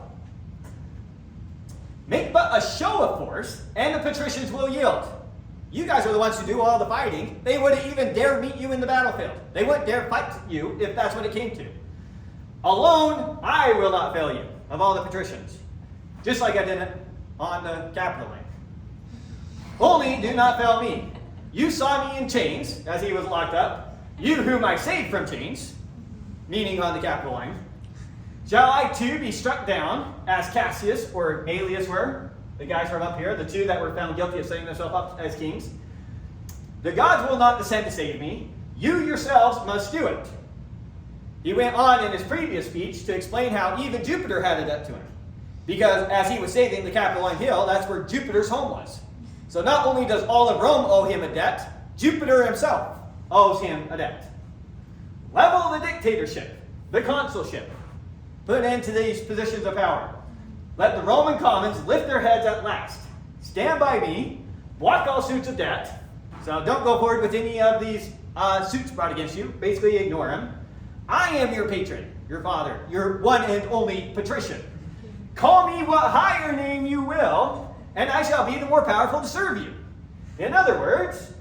Make but a show of force, and the patricians will yield. You guys are the ones who do all the fighting. They wouldn't even dare meet you in the battlefield. They wouldn't dare fight you if that's what it came to. Alone, I will not fail you, of all the patricians. Just like I did it on the Capitoline. Only do not fail me. You saw me in chains, as he was locked up. You whom I saved from chains, meaning on the Capitoline. Shall I too be struck down, as Cassius or Manlius were? The guys from up here, the 2 that were found guilty of setting themselves up as kings. The gods will not descend to save me. You yourselves must do it. He went on in his previous speech to explain how even Jupiter had a debt to him. Because as he was saving the Capitoline Hill, that's where Jupiter's home was. So not only does all of Rome owe him a debt, Jupiter himself owes him a debt. Level the dictatorship, the consulship. Put an end to these positions of power. Let the Roman commons lift their heads at last. Stand by me, block all suits of debt. So don't go forward with any of these suits brought against you. Basically ignore them. I am your patron, your father, your one and only patrician. Call me what higher name you will, and I shall be the more powerful to serve you. In other words,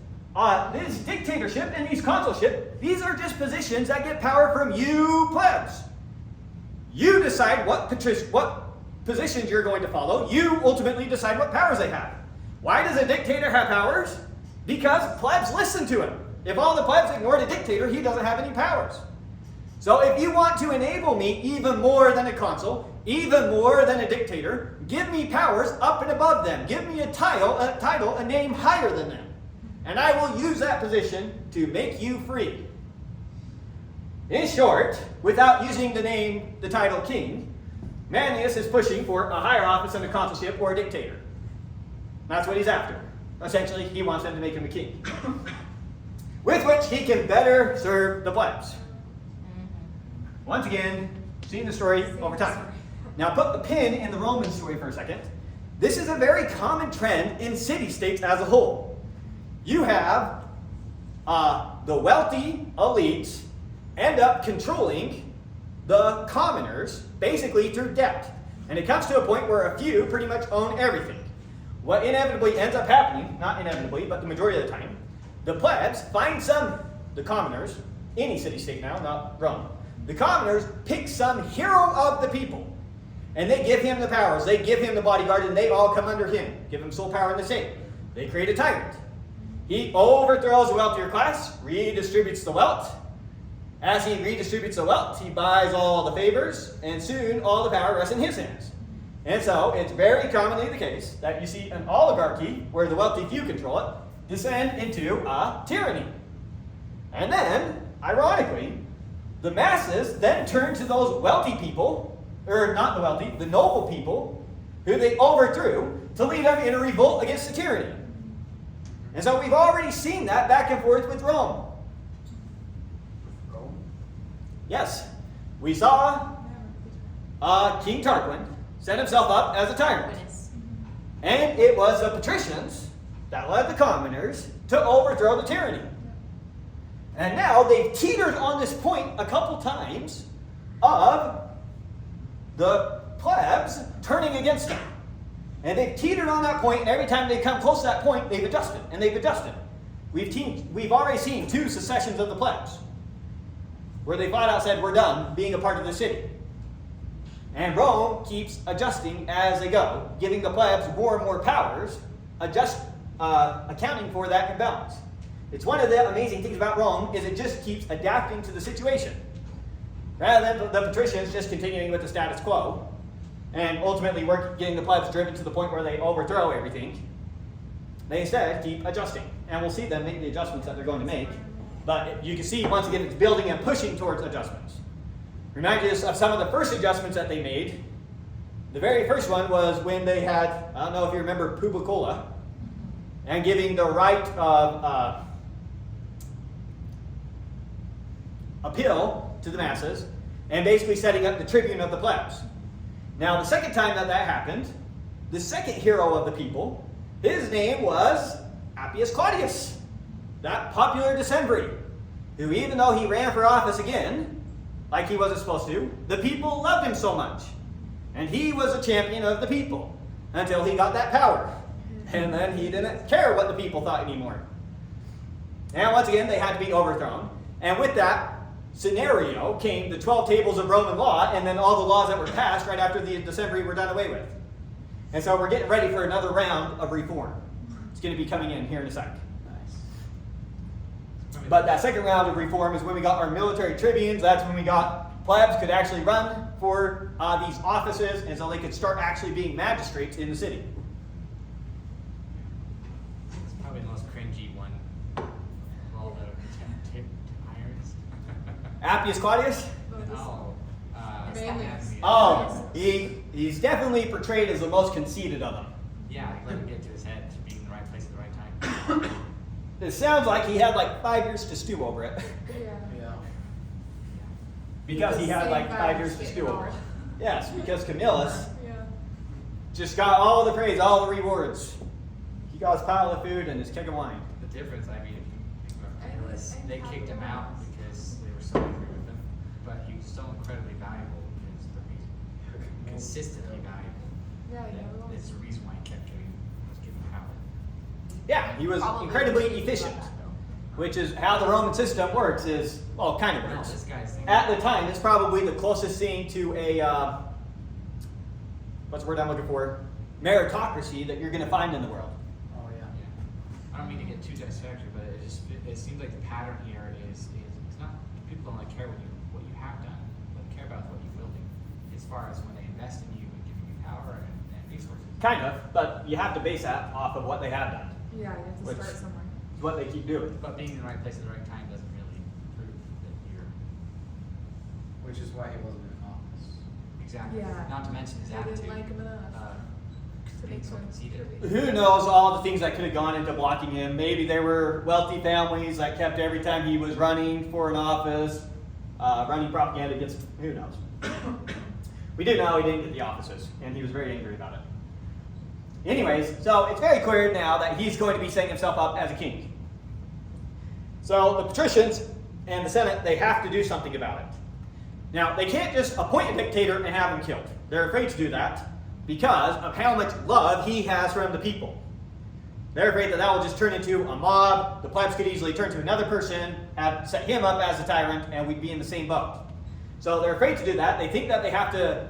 this dictatorship and these consulship, these are just positions that get power from you plebs. You decide what positions you're going to follow. You ultimately decide what powers they have. Why does a dictator have powers? Because plebs listen to him. If all the plebs ignore the dictator, he doesn't have any powers. So if you want to enable me even more than a consul, even more than a dictator, give me powers up and above them. Give me a title, a name higher than them. And I will use that position to make you free. In short, without using the title king, Manlius is pushing for a higher office than a consulship or a dictator. That's what he's after. Essentially, he wants them to make him a king, with which he can better serve the plebs. Once again, seeing the story over time. Now put the pin in the Roman story for a second. This is a very common trend in city-states as a whole. You have the wealthy elites end up controlling the commoners, basically through debt. And it comes to a point where a few pretty much own everything. What inevitably ends up happening, not inevitably, but the majority of the time, the plebs find the commoners, any city-state now, not Rome, the commoners pick some hero of the people, and they give him the powers, they give him the bodyguard, and they all come under him, give him sole power in the state. They create a tyrant. He overthrows the wealthier class, redistributes the wealth. As he redistributes the wealth, he buys all the favors, and soon all the power rests in his hands. And so it's very commonly the case that you see an oligarchy, where the wealthy few control it, descend into a tyranny. And then, ironically, the masses then turn to those wealthy people, or not the wealthy, the noble people, who they overthrew, to lead them in a revolt against the tyranny. And so we've already seen that back and forth with Rome. Yes, we saw King Tarquin set himself up as a tyrant. And it was the patricians that led the commoners to overthrow the tyranny. And now they've teetered on this point a couple times of the plebs turning against them. And they've teetered on that point, and every time they come close to that point, they've adjusted, and they've adjusted. We've already seen 2 secessions of the plebs, where they flat out said, we're done being a part of the city. And Rome keeps adjusting as they go, giving the plebs more and more powers, accounting for that imbalance. It's one of the amazing things about Rome is it just keeps adapting to the situation. Rather than the patricians just continuing with the status quo, and ultimately getting the plebs driven to the point where they overthrow everything, they instead keep adjusting. And we'll see them make the adjustments that they're going to make. But you can see, once again, it's building and pushing towards adjustments. Remind you of some of the first adjustments that they made. The very first one was when they had, I don't know if you remember Pubicola, and giving the right of appeal to the masses, and basically setting up the tribune of the plebs. Now, the second time that happened, the second hero of the people, his name was Appius Claudius, that popular decemvirate, who even though he ran for office again, like he wasn't supposed to, the people loved him so much. And he was a champion of the people until he got that power. And then he didn't care what the people thought anymore. And once again, they had to be overthrown. And with that scenario came the 12 tables of Roman law, and then all the laws that were passed right after the decemvirate were done away with. And so we're getting ready for another round of reform. It's going to be coming in here in a sec. But that second round of reform is when we got our military tribunes. That's when we got plebs could actually run for these offices, and so they could start actually being magistrates in the city. It's probably the most cringy one of all the irons. Appius Claudius? No. Manlius. Oh, he's definitely portrayed as the most conceited of them. Yeah, let him get to his head to be in the right place at the right time. It sounds like he had like 5 years to stew over it. Yeah. Because he had like 5 years to stew over it. Yes, because Camillus Yeah. just got all the praise, all the rewards. He got his pile of food and his keg of wine. The difference, I mean, if you think about Camillus, they kicked him out because they were so angry with him, but he was so incredibly valuable because the reason. consistently valuable. Yeah, That is the reason why he was given power. Yeah, he was Probably incredibly thinking about efficient, that, though. which is how the Roman system works. Is well, kind of No, works. this guy's thinking. At the time, it's probably the closest thing to a what's the word I'm looking for? Meritocracy that you're going to find in the world. Oh, yeah. Yeah. I don't mean to get too dissected, but it seems like the pattern here is it's not, people don't like care what you have done, but care about what you will do. As far as when they invest in you and giving you power and resources. Kind of, but you have to base that off of what they have done. Yeah, you have to Which- start somewhere. It's what they keep doing. But being in the right place at the right time doesn't really prove that you're Which is why he wasn't in office. exactly. Yeah. Not to mention his They didn't attitude. like him enough. Being so conceited. Who knows all the things that could have gone into blocking him? Maybe there were wealthy families that kept every time he was running for an office, running propaganda against. Who knows? We do know he didn't get the offices, and he was very angry about it. Anyways, so it's very clear now that he's going to be setting himself up as a king. So the patricians and the Senate, they have to do something about it. Now, they can't just appoint a dictator and have him killed. They're afraid to do that because of how much love he has from the people. They're afraid that will just turn into a mob. The plebs could easily turn to another person, set him up as a tyrant, and we'd be in the same boat. So they're afraid to do that. They think that they have to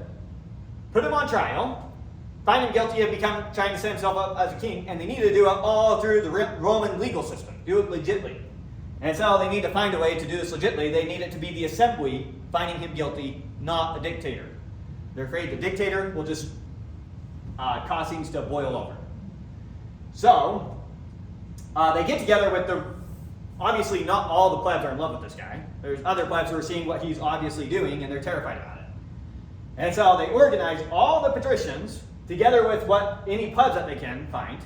put him on trial, find him guilty of trying to set himself up as a king, and they need to do it all through the Roman legal system. Do it legitly. And so they need to find a way to do this legitly. They need it to be the assembly finding him guilty, not a dictator. They're afraid the dictator will just cause things to boil over. So they get together with obviously not all the plebs are in love with this guy. There's other plebs who are seeing what he's obviously doing and they're terrified about it. And so they organize all the patricians together with any plebs that they can find.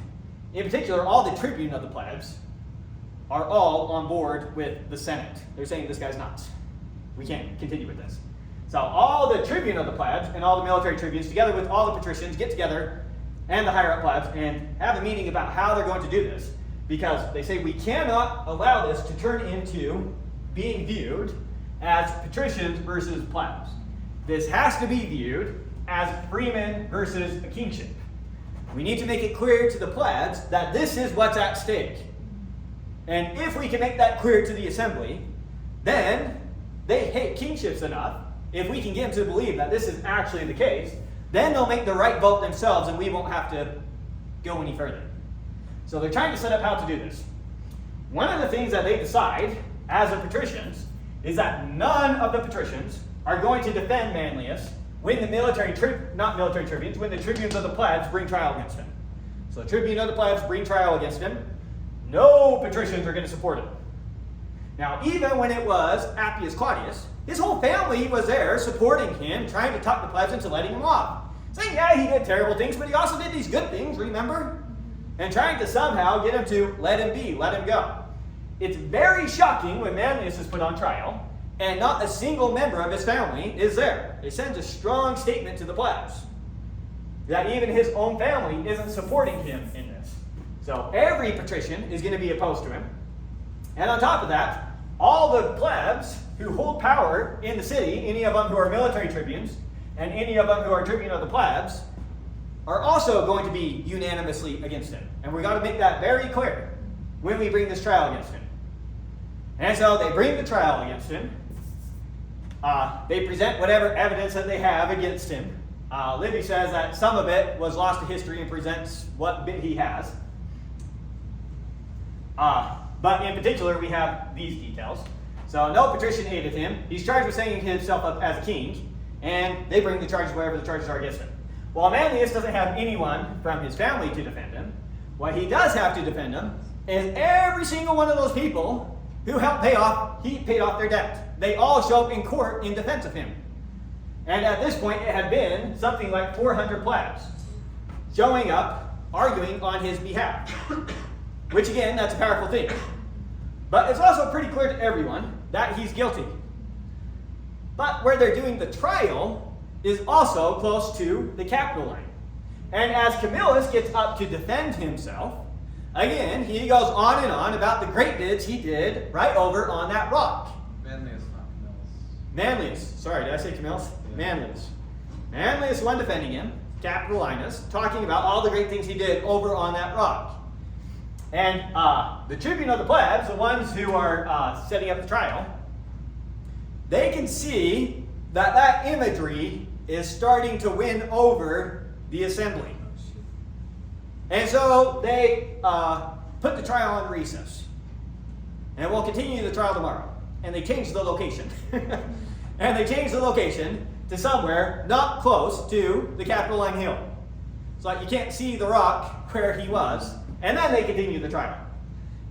In particular, all the tribune of the plebs are all on board with the Senate. They're saying this guy's nuts. We can't continue with this. So all the tribune of the plebs and all the military tribunes, together with all the patricians, get together, and the higher up plebs, and have a meeting about how they're going to do this. Because they say we cannot allow this to turn into being viewed as patricians versus plebs. This has to be viewed as freemen versus a kingship. We need to make it clear to the plebs that this is what's at stake. And if we can make that clear to the assembly, then they hate kingships enough. If we can get them to believe that this is actually the case, then they'll make the right vote themselves and we won't have to go any further. So they're trying to set up how to do this. One of the things that they decide as the patricians is that none of the patricians are going to defend Manlius when the when the tribunes of the plebs bring trial against him. So the tribune of the plebs bring trial against him. No patricians are going to support him. Now, even when it was Appius Claudius, his whole family was there supporting him, trying to talk the plebs into letting him off. Saying, yeah, he did terrible things, but he also did these good things, remember? And trying to somehow get him to let him be, let him go. It's very shocking when Manlius is put on trial, and not a single member of his family is there. It sends a strong statement to the plebs that even his own family isn't supporting him in this. So every patrician is going to be opposed to him. And on top of that, all the plebs who hold power in the city, any of them who are military tribunes, and any of them who are tribune of the plebs, are also going to be unanimously against him. And we've got to make that very clear when we bring this trial against him. And so they bring the trial against him. They present whatever evidence that they have against him. Livy says that some of it was lost to history and presents what bit he has. But in particular, we have these details. So no patrician aided him. He's charged with setting himself up as a king, and they bring the charges wherever the charges are against him. While Manlius doesn't have anyone from his family to defend him, what he does have to defend him is every single one of those people who helped he paid off their debt. They all show up in court in defense of him. And at this point, it had been something like 400 plebs showing up, arguing on his behalf. Which again, that's a powerful thing. But it's also pretty clear to everyone that he's guilty. But where they're doing the trial is also close to the Capitoline. And as Camillus gets up to defend himself, again, he goes on and on about the great deeds he did right over on that rock. Manlius, not Camillus. Manlius. Sorry, did I say Camillus? Yeah. Manlius. Manlius one defending him, Capitolinus, talking about all the great things he did over on that rock. And the tribune of the plebs, the ones who are setting up the trial, they can see that that imagery is starting to win over the assembly. And so they put the trial on recess. And we'll continue the trial tomorrow. And they changed the location. And they changed the location to somewhere not close to the Capitoline Hill. So you can't see the rock where he was. And then they continue the trial.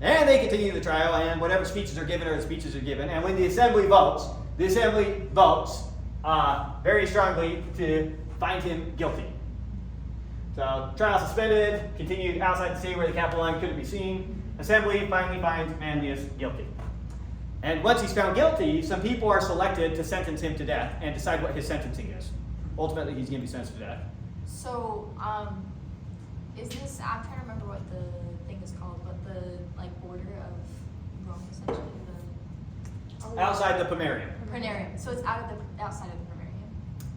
And they continue the trial, and whatever speeches are given And when the assembly votes very strongly to find him guilty. So trial suspended, continued outside the city where the Capitoline couldn't be seen. Assembly finally finds Manlius guilty. And once he's found guilty, some people are selected to sentence him to death and decide what his sentencing is. Ultimately, he's going to be sentenced to death. So, is this, I'm trying to remember what the thing is called, but the border of Rome, essentially, Outside the Pomerium. Praeneste. So it's outside of the Pomerium.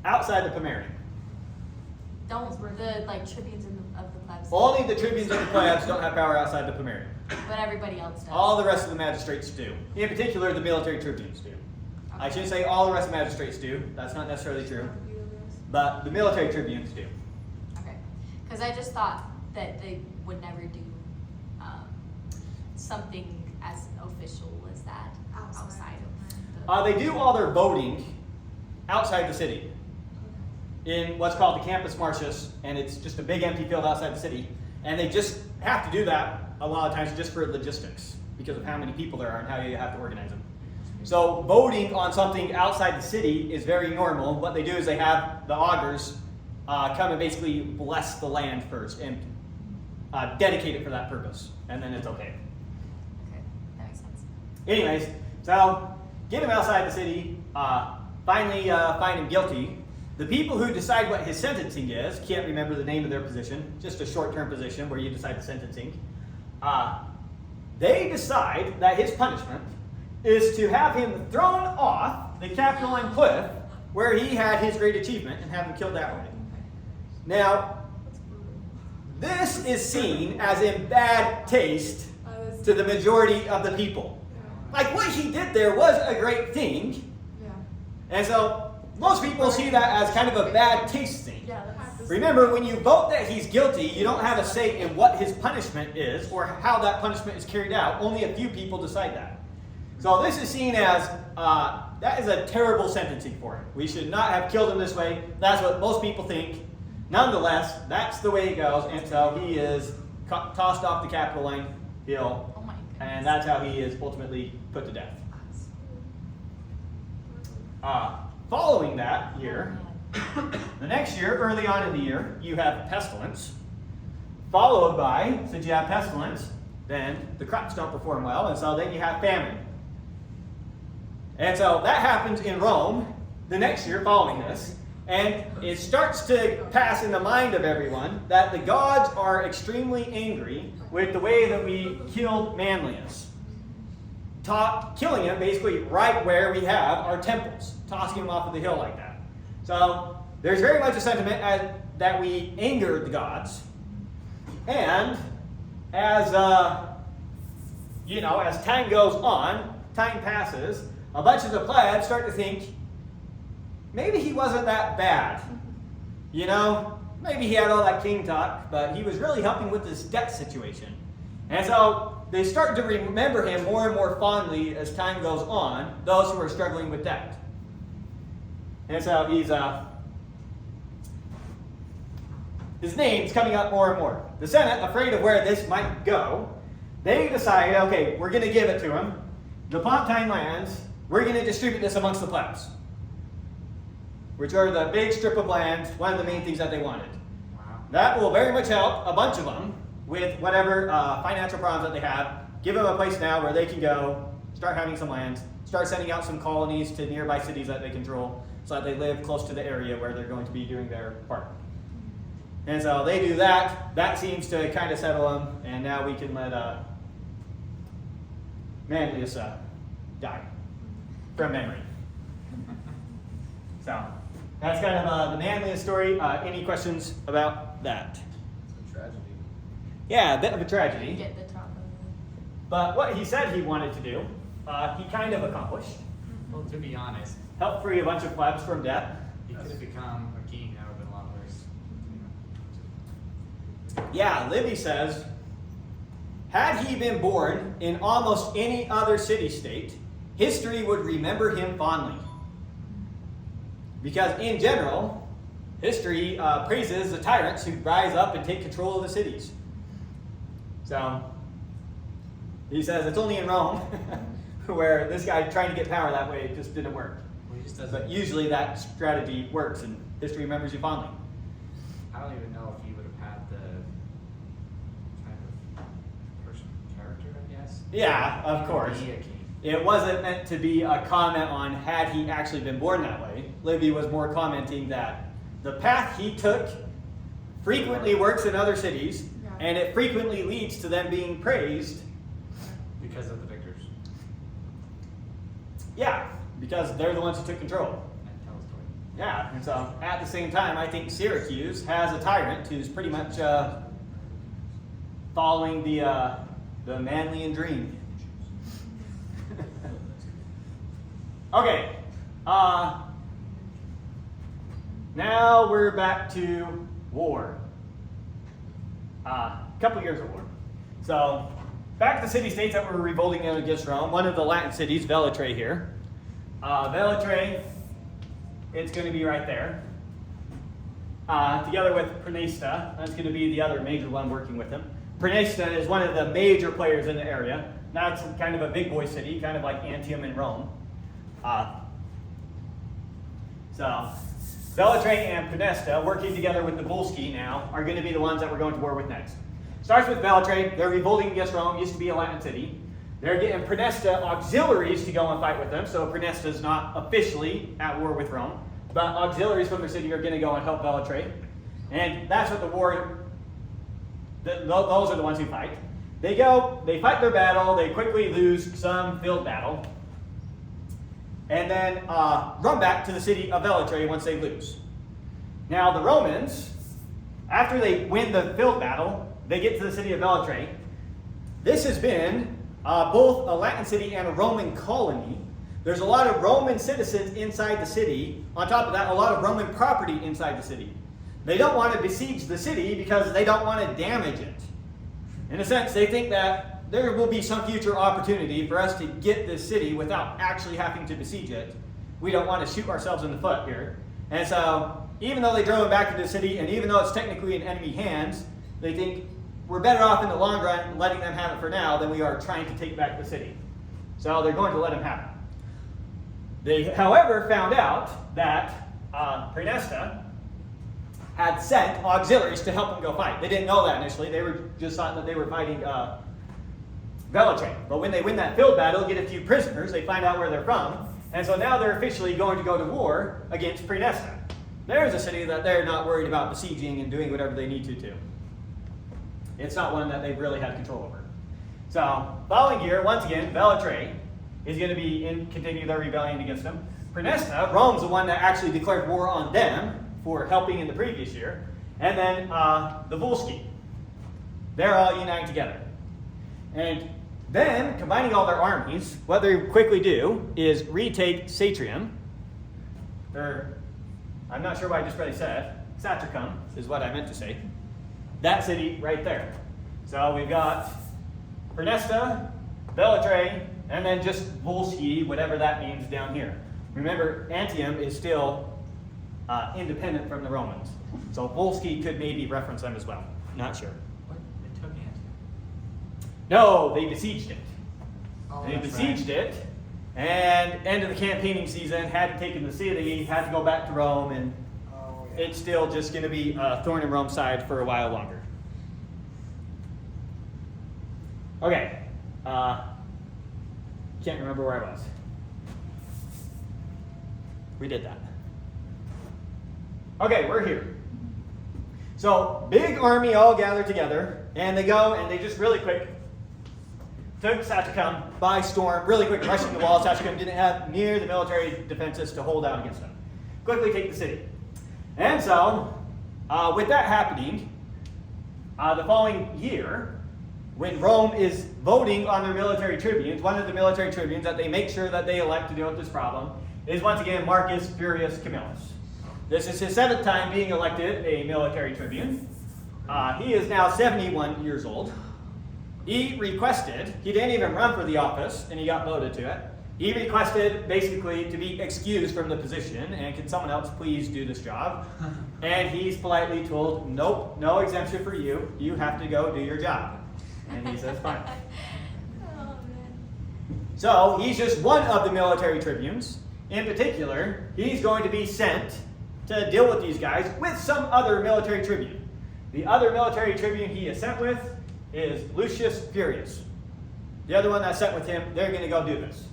Outside the Pomerium. Don't the tribunes of the plebs? Only the tribunes of the plebs don't have power outside the Pomerium. But everybody else does. All the rest of the magistrates do. In particular, the military tribunes do. I shouldn't say all the rest of the magistrates do. That's not necessarily true. But the military tribunes do. Okay. Because I just thought that they would never do something as official as that outside of the... They do all their voting outside the city in what's called the Campus Martius, and it's just a big empty field outside the city. And they just have to do that a lot of times just for logistics because of how many people there are and how you have to organize them. So voting on something outside the city is very normal. What they do is they have the augurs come and basically bless the land first and dedicate it for that purpose, and then it's okay. Okay, that makes sense. Anyways, so get him outside the city, finally find him guilty. The people who decide what his sentencing is, can't remember the name of their position, just a short-term position where you decide the sentencing. They decide that his punishment is to have him thrown off the Capitoline cliff where he had his great achievement and have him killed that way. Now, this is seen as in bad taste to the majority of the people. Like what he did there was a great thing. And so most people see that as kind of a bad taste thing. Remember, when you vote that he's guilty, you don't have a say in what his punishment is or how that punishment is carried out. Only a few people decide that. So this is seen as, that is a terrible sentencing for him. We should not have killed him this way. That's what most people think. Nonetheless, that's the way it goes, and so he is tossed off the Capitoline Hill, Oh my goodness. and that's how he is ultimately put to death. Following that year, the next year, early on in the year, you have pestilence, followed by, since you have pestilence, then the crops don't perform well, and so then you have famine. And so that happens in Rome the next year following this, and it starts to pass in the mind of everyone that the gods are extremely angry with the way that we killed Manlius. Killing him basically right where we have our temples, tossing him off of the hill like that. So there's very much a sentiment that we angered the gods, and as as time goes on, time passes, a bunch of the plebs start to think maybe he wasn't that bad. Maybe he had all that king talk, but he was really helping with this debt situation. And so they start to remember him more and more fondly as time goes on, those who are struggling with debt. And so his name's coming up more and more. The Senate, afraid of where this might go, they decide, okay, we're going to give it to him. The Pontine lands, we're going to distribute this amongst the plebs, which are the big strip of land, one of the main things that they wanted. Wow. That will very much help a bunch of them with whatever financial problems that they have. Give them a place now where they can go, start having some land, start sending out some colonies to nearby cities that they control so that they live close to the area where they're going to be doing their part. And so they do that. That seems to kind of settle them, and now we can let Manlius die from memory. So That's kind of the Manlius story. Any questions about that? It's a tragedy. Yeah, a bit of a You tragedy. get the top of it. But what he said he wanted to do, he kind of accomplished. Well, to be honest, Helped free a bunch of plebs from debt. he could have become a king. That would have been a lot worse. Yeah, Livy says, had he been born in almost any other city-state, history would remember him fondly. Because in general, history praises the tyrants who rise up and take control of the cities. So, he says it's only in Rome where this guy trying to get power that way just didn't work. Well, he just doesn't. But usually that strategy works and history remembers you fondly. I don't even know if he would have had the kind of person character, I guess. Yeah, of course. Be a king. It wasn't meant to be a comment on had he actually been born that way. Livy was more commenting that the path he took frequently works in other cities, Yeah. and it frequently leads to them being praised. Because of the victors. Yeah, because they're the ones who took control. And tell a story. Yeah, and so at the same time, I think Syracuse has a tyrant who's pretty much following the Manlian dream. Okay, now we're back to war. A couple years of war. So, back to the city-states that were revolting against Rome. One of the Latin cities, Velitrae here. Velitrae, it's going to be right there. Together with Praeneste, that's going to be the other major one working with them. Praeneste is one of the major players in the area. Now it's kind of a big boy city, kind of like Antium in Rome. So, Velitrae and Praeneste, working together with the Volsci now, are going to be the ones that we're going to war with next. Starts with Velitrae. They're revolting against Rome. Used to be a Latin city. They're getting Praeneste auxiliaries to go and fight with them. So Praeneste is not officially at war with Rome, but auxiliaries from their city are going to go and help Velitrae. And that's what the war, those are the ones who fight. They go, they fight their battle, they quickly lose some field battle, and then run back to the city of Velitrae once they lose. Now the Romans, after they win the field battle, they get to the city of Velitrae. This has been both a Latin city and a Roman colony. There's a lot of Roman citizens inside the city. On top of that, a lot of Roman property inside the city. They don't want to besiege the city because they don't want to damage it. In a sense, they think that there will be some future opportunity for us to get this city without actually having to besiege it. We don't want to shoot ourselves in the foot here. And so, even though they drove it back into the city, and even though it's technically in enemy hands, they think we're better off in the long run letting them have it for now than we are trying to take back the city. So they're going to let them have it. They, however, found out that Praeneste had sent auxiliaries to help them go fight. They didn't know that initially. They were just thought that they were fighting Velitrae. But when they win that field battle, get a few prisoners, they find out where they're from, and so now they're officially going to go to war against Praeneste. There's a city that they're not worried about besieging and doing whatever they need to. It's not one that they've really had control over. So, following year, once again, Velitrae is going to continue their rebellion against them. Praeneste, Rome's the one that actually declared war on them for helping in the previous year. And then the Volsci. They're all uniting together. And then, combining all their armies, what they quickly do is retake Satrium. I'm not sure why I just really said. Satricum is what I meant to say. That city right there. So we've got Praeneste, Velitrae, and then just Volsci, whatever that means down here. Remember, Antium is still independent from the Romans. So Volsci could maybe reference them as well. Not sure. What? They took Antium. No, they besieged it. Oh, They that's besieged right. it, and end of the campaigning season, hadn't taken the city, had to go back to Rome, and Oh, yeah. it's still just going to be a thorn in Rome's side for a while longer. Okay. Can't remember where I was. We did that. Okay, we're here. So, big army all gathered together, and they go and they just really quick took Satricum by storm, really quick, rushing the wall. Satricum didn't have near the military defenses to hold out against them. Quickly take the city. And so, with that happening, the following year, when Rome is voting on their military tribunes, one of the military tribunes that they make sure that they elect to deal with this problem is once again Marcus Furius Camillus. This is his 7th time being elected a military tribune. He is now 71 years old. He requested, he didn't even run for the office, and he got voted to it. He requested basically to be excused from the position, and can someone else please do this job? And he's politely told, nope, no exemption for you. You have to go do your job. And he says, fine. Oh, man. So he's just one of the military tribunes. In particular, he's going to be sent to deal with these guys with some other military tribune. The other military tribune he is sent with is Lucius Furius. The other one that's sent with him, they're going to go do this.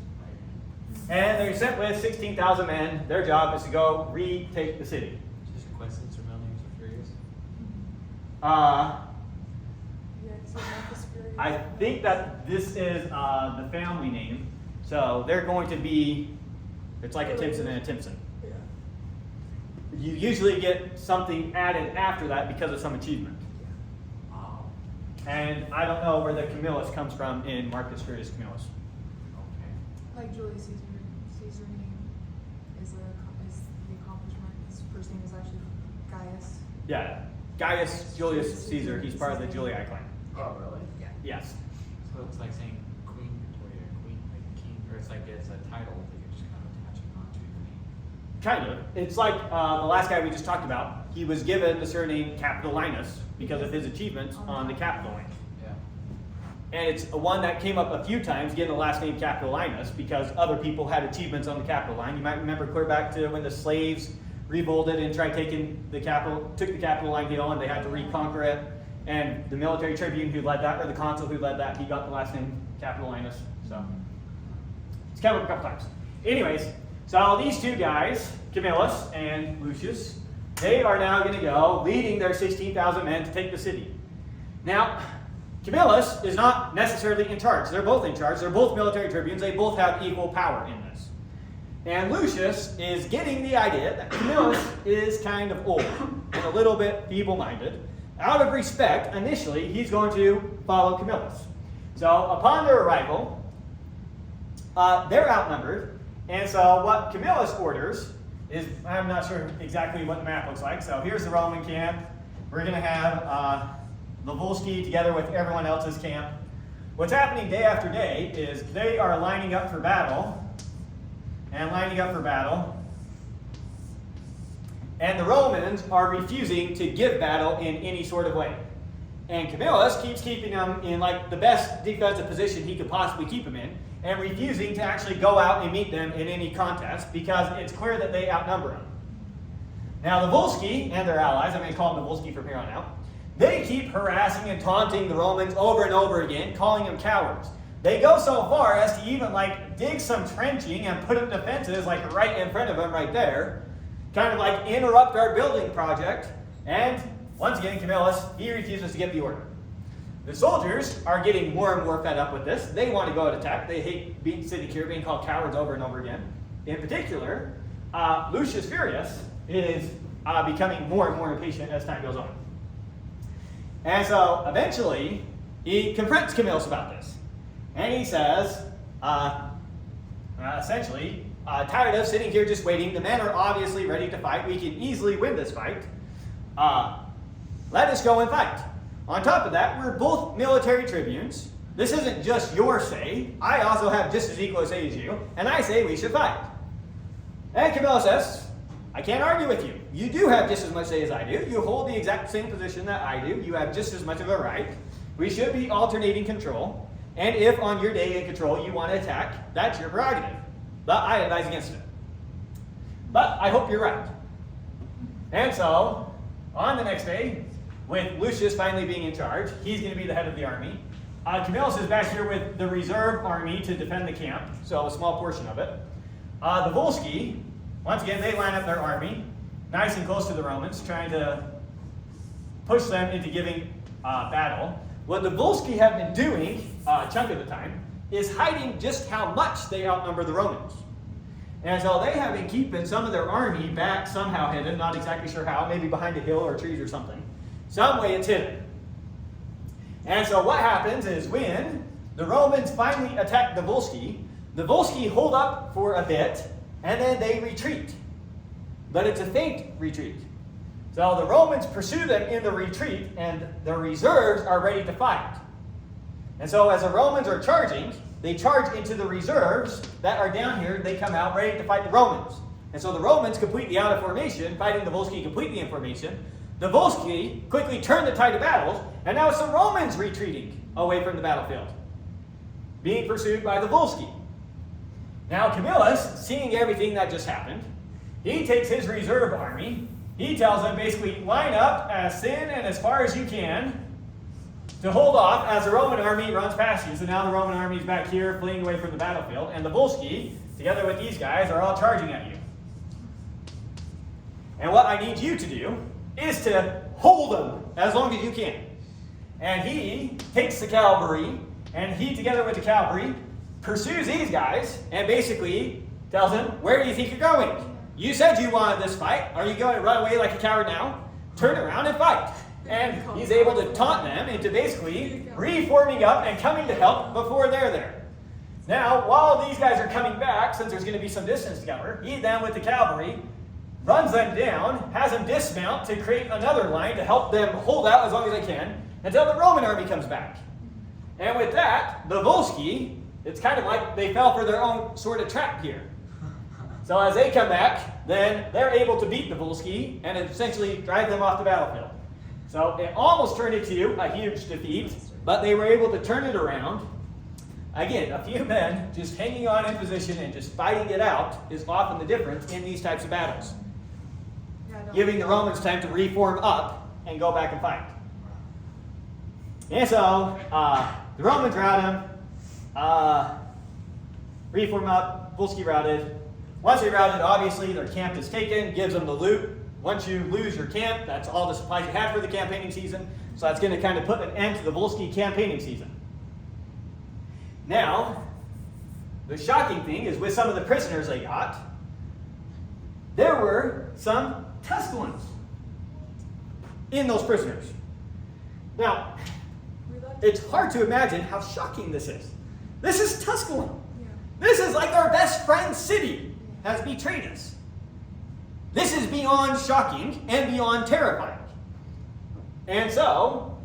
And they're sent with 16,000 men. Their job is to go retake the city. Just a coincidence their middle names are Furious? I think that this is the family name. So they're going to be, it's like a Timpson and a Timpson. You usually get something added after that because of some achievement. Oh, And I don't know where the Camillus comes from in Marcus Furius Camillus. okay. Like Julius Caesar. Caesar name is the accomplishment. His first name is actually Gaius. Yeah, Gaius Julius Caesar. He's part of the Julii clan. Oh, really? Yeah. Yes. So it's like saying Queen Victoria, Queen, like king, or it's like it's a title that you're just kind of attaching onto the name. Kind of. It's like the last guy we just talked about. He was given the surname Capitolinus because of his achievements on the Capitoline. Yeah. And it's one that came up a few times, getting the last name Capitolinus, because other people had achievements on the Capitoline. You might remember clear back to when the slaves revolted and tried taking the capital, took the Capitoline hill, and they had to reconquer it. And the military tribune who led that, or the consul who led that, he got the last name Capitolinus. So it's come up a couple times. Anyways, so these two guys, Camillus and Lucius, they are now going to go leading their 16,000 men to take the city. Now, Camillus is not necessarily in charge. They're both in charge. They're both military tribunes. They both have equal power in this. And Lucius is getting the idea that Camillus is kind of old and a little bit feeble-minded. Out of respect, initially, he's going to follow Camillus. So upon their arrival, they're outnumbered. And so what Camillus orders is, I'm not sure exactly what the map looks like. So here's the Roman camp. We're going to have the Volsci together with everyone else's camp. What's happening day after day is they are lining up for battle and lining up for battle. And the Romans are refusing to give battle in any sort of way. And Camillus keeps keeping them in like the best defensive position he could possibly keep them in, and refusing to actually go out and meet them in any contest because it's clear that they outnumber them. Now the Volsci and their allies, I'm going to call them the Volsci from here on out, they keep harassing and taunting the Romans over and over again, calling them cowards. They go so far as to even like dig some trenching and put up defenses like right in front of them right there, kind of like interrupt our building project. And once again, Camillus, he refuses to give the order. The soldiers are getting more and more fed up with this. They want to go and attack. They hate being sitting here being called cowards over and over again. In particular, Lucius Furius is becoming more and more impatient as time goes on. And so eventually, he confronts Camillus about this. And he says, essentially, tired of sitting here just waiting. The men are obviously ready to fight. We can easily win this fight. Let us go and fight. On top of that, we're both military tribunes. This isn't just your say. I also have just as equal a say as you, and I say we should fight. And Camillus says, I can't argue with you. You do have just as much say as I do. You hold the exact same position that I do. You have just as much of a right. We should be alternating control. And if on your day in control you want to attack, that's your prerogative. But I advise against it. But I hope you're right. And so, on the next day, with Lucius finally being in charge, he's going to be the head of the army. Camillus is back here with the reserve army to defend the camp, so a small portion of it. The Volsci, once again, they line up their army, nice and close to the Romans, trying to push them into giving battle. What the Volsci have been doing, a chunk of the time, is hiding just how much they outnumber the Romans. And so they have been keeping some of their army back somehow hidden, not exactly sure how, maybe behind a hill or trees or something. Some way it's hidden. And so what happens is when the Romans finally attack the Volsci hold up for a bit, and then they retreat. But it's a feint retreat. So the Romans pursue them in the retreat, and the reserves are ready to fight. And so as the Romans are charging, they charge into the reserves that are down here. They come out ready to fight the Romans. And so the Romans completely out of formation, fighting the Volsci completely in formation. The Volsci quickly turn the tide of battles, and now it's the Romans retreating away from the battlefield, being pursued by the Volsci. Now Camillus, seeing everything that just happened, he takes his reserve army. He tells them basically, line up as thin and as far as you can to hold off as the Roman army runs past you. So now the Roman army is back here fleeing away from the battlefield, and the Volsci, together with these guys, are all charging at you. And what I need you to do is to hold them as long as you can. And he takes the cavalry, and he, together with the cavalry, pursues these guys, and basically tells them, where do you think you're going? You said you wanted this fight. Are you going to run away like a coward now? Turn around and fight. And he's able to taunt them into basically reforming up and coming to help before they're there. Now, while these guys are coming back, since there's going to be some distance to cover, he then with the cavalry runs them down, has them dismount to create another line to help them hold out as long as they can until the Roman army comes back. And with that, the Volsci, it's kind of like they fell for their own sort of trap here. So as they come back, then they're able to beat the Volsci and essentially drive them off the battlefield. So it almost turned into a huge defeat, but they were able to turn it around. Again, a few men just hanging on in position and just fighting it out is often the difference in these types of battles. Giving the Romans time to reform up and go back and fight. And so the Romans rout them, reform up, Volsci routed. Once they routed, obviously their camp is taken, gives them the loot. Once you lose your camp, that's all the supplies you had for the campaigning season. So that's going to kind of put an end to the Volsci campaigning season. Now, the shocking thing is with some of the prisoners they got, there were some Tusculans in those prisoners. Now, it's hard to imagine how shocking this is. This is Tusculum. This is like our best friend city has betrayed us. This is beyond shocking and beyond terrifying. And so,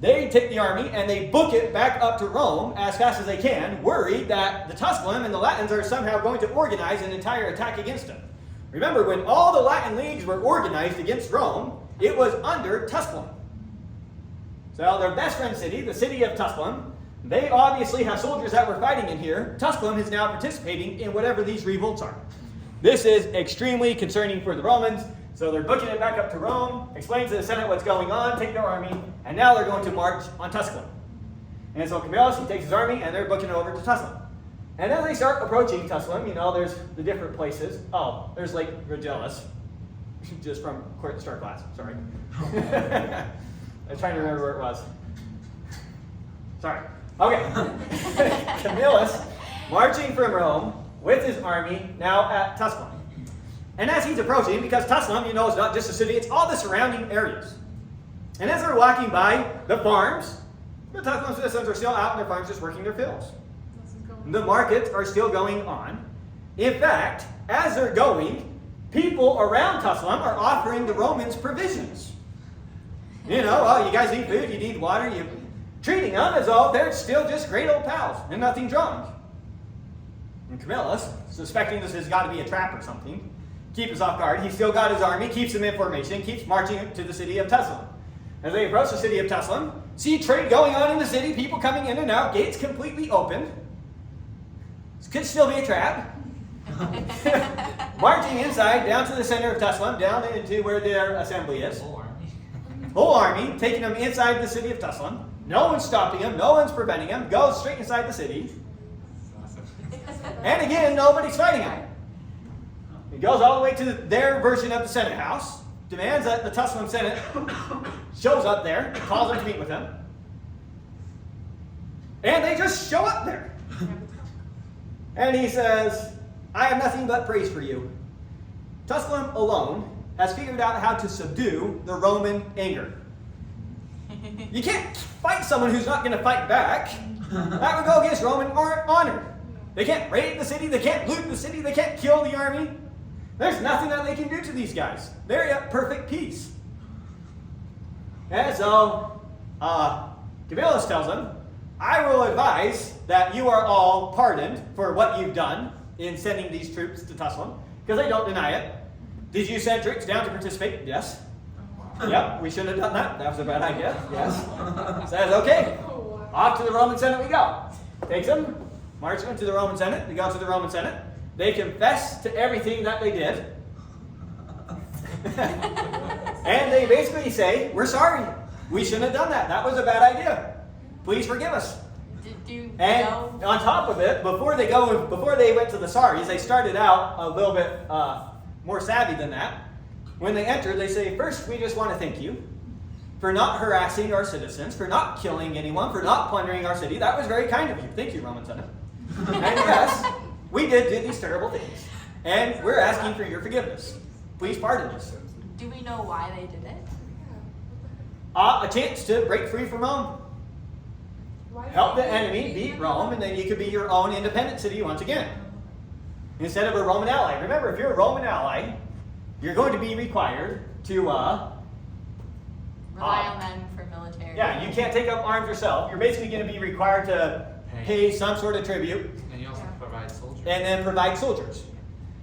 they take the army and they book it back up to Rome as fast as they can, worried that the Tusculum and the Latins are somehow going to organize an entire attack against them. Remember, when all the Latin leagues were organized against Rome, it was under Tusculum. So their best friend city, the city of Tusculum, they obviously have soldiers that were fighting in here. Tusculum is now participating in whatever these revolts are. This is extremely concerning for the Romans, so they're booking it back up to Rome, explain to the Senate what's going on, take their army, and now they're going to march on Tusculum. And so Camillus, he takes his army, and they're booking it over to Tusculum. And as they start approaching Tusculum, you know, there's the different places. Oh, there's Lake Regillus, just from Court Star class, sorry. I was trying to remember where it was. Sorry. Okay. Camillus, marching from Rome with his army, now at Tusculum. And as he's approaching, because Tusculum, you know, is not just a city, it's all the surrounding areas. And as they're walking by the farms, the Tusculum citizens are still out in their farms just working their fields. The markets are still going on. In fact, as they're going, people around Tusculum are offering the Romans provisions. You know, oh, you guys need food, you need water, you're treating them as though they're still just great old pals and nothing's wrong. And Camillus, suspecting this has got to be a trap or something, keeps us off guard. He's still got his army, keeps them in formation, keeps marching to the city of Tusculum. As they approach the city of Tusculum, see trade going on in the city, people coming in and out, gates completely open. This could still be a trap. Marching inside, down to the center of Tusculum, down into where their assembly is. Whole army, taking them inside the city of Tusculum. No one's stopping them, no one's preventing them, goes straight inside the city. And again, nobody's fighting them. He goes all the way to their version of the Senate House, demands that the Tusculum Senate shows up there, calls them to meet with him. And they just show up there. And he says, I have nothing but praise for you. Tusculum alone has figured out how to subdue the Roman anger. You can't fight someone who's not going to fight back. That would go against Roman honor. They can't raid the city, they can't loot the city, they can't kill the army. There's nothing that they can do to these guys. They're at perfect peace. And so, Camillus tells them, I will advise that you are all pardoned for what you've done in sending these troops to Tusculum, because they don't deny it. Did you send troops down to participate? Yes. Yep, we shouldn't have done that. That was a bad idea. Yes. Says, okay, off to the Roman Senate we go. Takes them, marches them to the Roman Senate. They go to the Roman Senate. They confess to everything that they did. And they basically say, we're sorry. We shouldn't have done that. That was a bad idea. Please forgive us. And on top of it, before they went to the sorries, they started out a little bit more savvy than that. When they enter, they say, first, we just want to thank you for not harassing our citizens, for not killing anyone, for not plundering our city. That was very kind of you. Thank you, Roman Senate. And yes, we did do these terrible things. And we're asking for your forgiveness. Please pardon us. Do we know why they did it? A chance to break free from Rome. Why Help the did they enemy beat Rome, and then you could be your own independent city once again. Instead of a Roman ally. Remember, if you're a Roman ally, you're going to be required to Rely on them for military. yeah, you can't take up arms yourself. You're basically going to be required to pay some sort of tribute And you also provide soldiers. and then provide soldiers.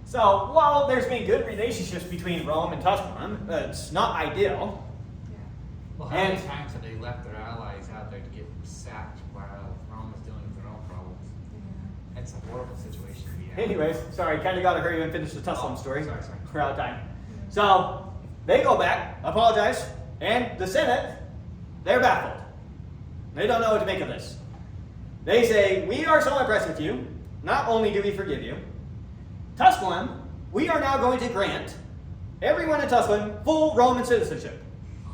So while there's been good relationships between Rome and Tusculum, it's not ideal. Well, how many And- times have they left their allies out there to get sacked while Rome is dealing with their own problems? It's a horrible situation to be in. Anyways, sorry, kind of got to hurry and finish the Tusculum story. Sorry. We're out of time. So they go back, apologize, and the Senate, they're baffled. They don't know what to make of this. They say, we are so impressed with you. Not only do we forgive you, Tusculum, we are now going to grant everyone in Tusculum full Roman citizenship.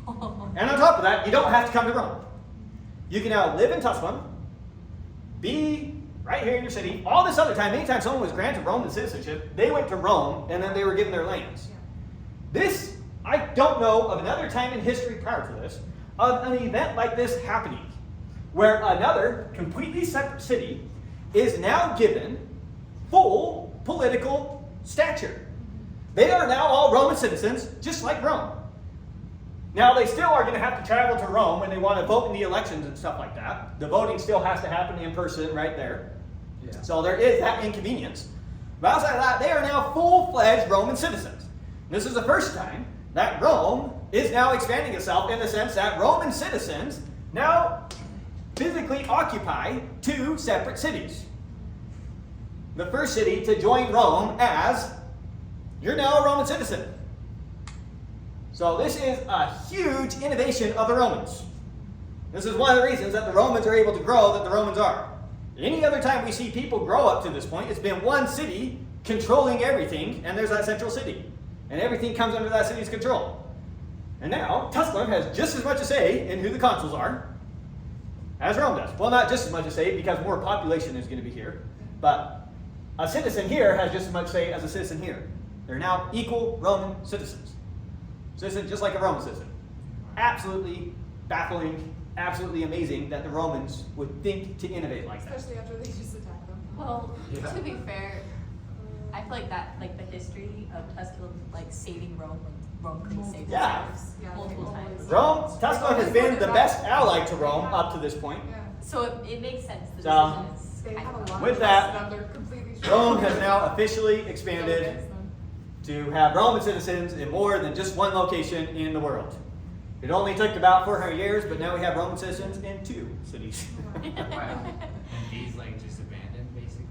And on top of that, you don't have to come to Rome. You can now live in Tusculum, be right here in your city. All this other time, anytime someone was granted Roman citizenship, they went to Rome and then they were given their lands. This, I don't know of another time in history prior to this, of an event like this happening, where another completely separate city is now given full political stature. They are now all Roman citizens, just like Rome. Now, they still are going to have to travel to Rome when they want to vote in the elections and stuff like that. The voting still has to happen in person right there. Yeah. So there is that inconvenience. But outside of that, they are now full-fledged Roman citizens. This is the first time that Rome is now expanding itself in the sense that Roman citizens now physically occupy two separate cities. The first city to join Rome as, you're now a Roman citizen. So this is a huge innovation of the Romans. This is one of the reasons that the Romans are able to grow that the Romans are. Any other time we see people grow up to this point, it's been one city controlling everything, and there's that central city. And everything comes under that city's control. And now, Tusculum has just as much to say in who the consuls are as Rome does. Well, not just as much to say, because more population is going to be here. But a citizen here has just as much say as a citizen here. They're now equal Roman citizens. Citizen just like a Roman citizen. Absolutely baffling, absolutely amazing that the Romans would think to innovate like that. Especially after they just attacked them. Well, Yeah. to be fair, I feel like that, like the history of Tusculum, like saving Rome, when Rome couldn't save Yeah. themselves Yeah, multiple they times. always- Rome, Tusculum has been the best ally to Rome up to this point. Yeah. So it makes sense. The So, decision is They kind have a of lot With of that, trust in them. They're completely Rome has now officially expanded against them. to have Roman citizens in more than just one location in the world. It only took about 400 years, but now we have Roman citizens in 2 cities. Wow. And these like just abandoned basically?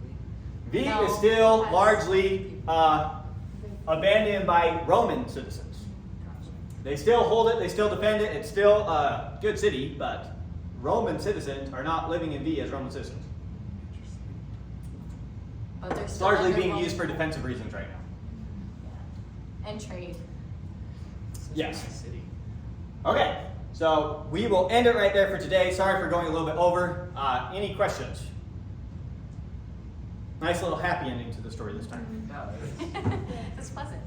Veii No, is still has- largely abandoned by Roman citizens. Gotcha. They still hold it, they still defend it, it's still a good city, but Roman citizens are not living in Veii as Roman citizens. Interesting. But they're It's still largely under being Roman used for rule. defensive reasons right now. Yeah. And trade. Such Yes. a nice city. Okay, so we will end it right there for today. Sorry for going a little bit over. Any questions? Nice little happy ending to the story this time. Yeah, it is. That's pleasant.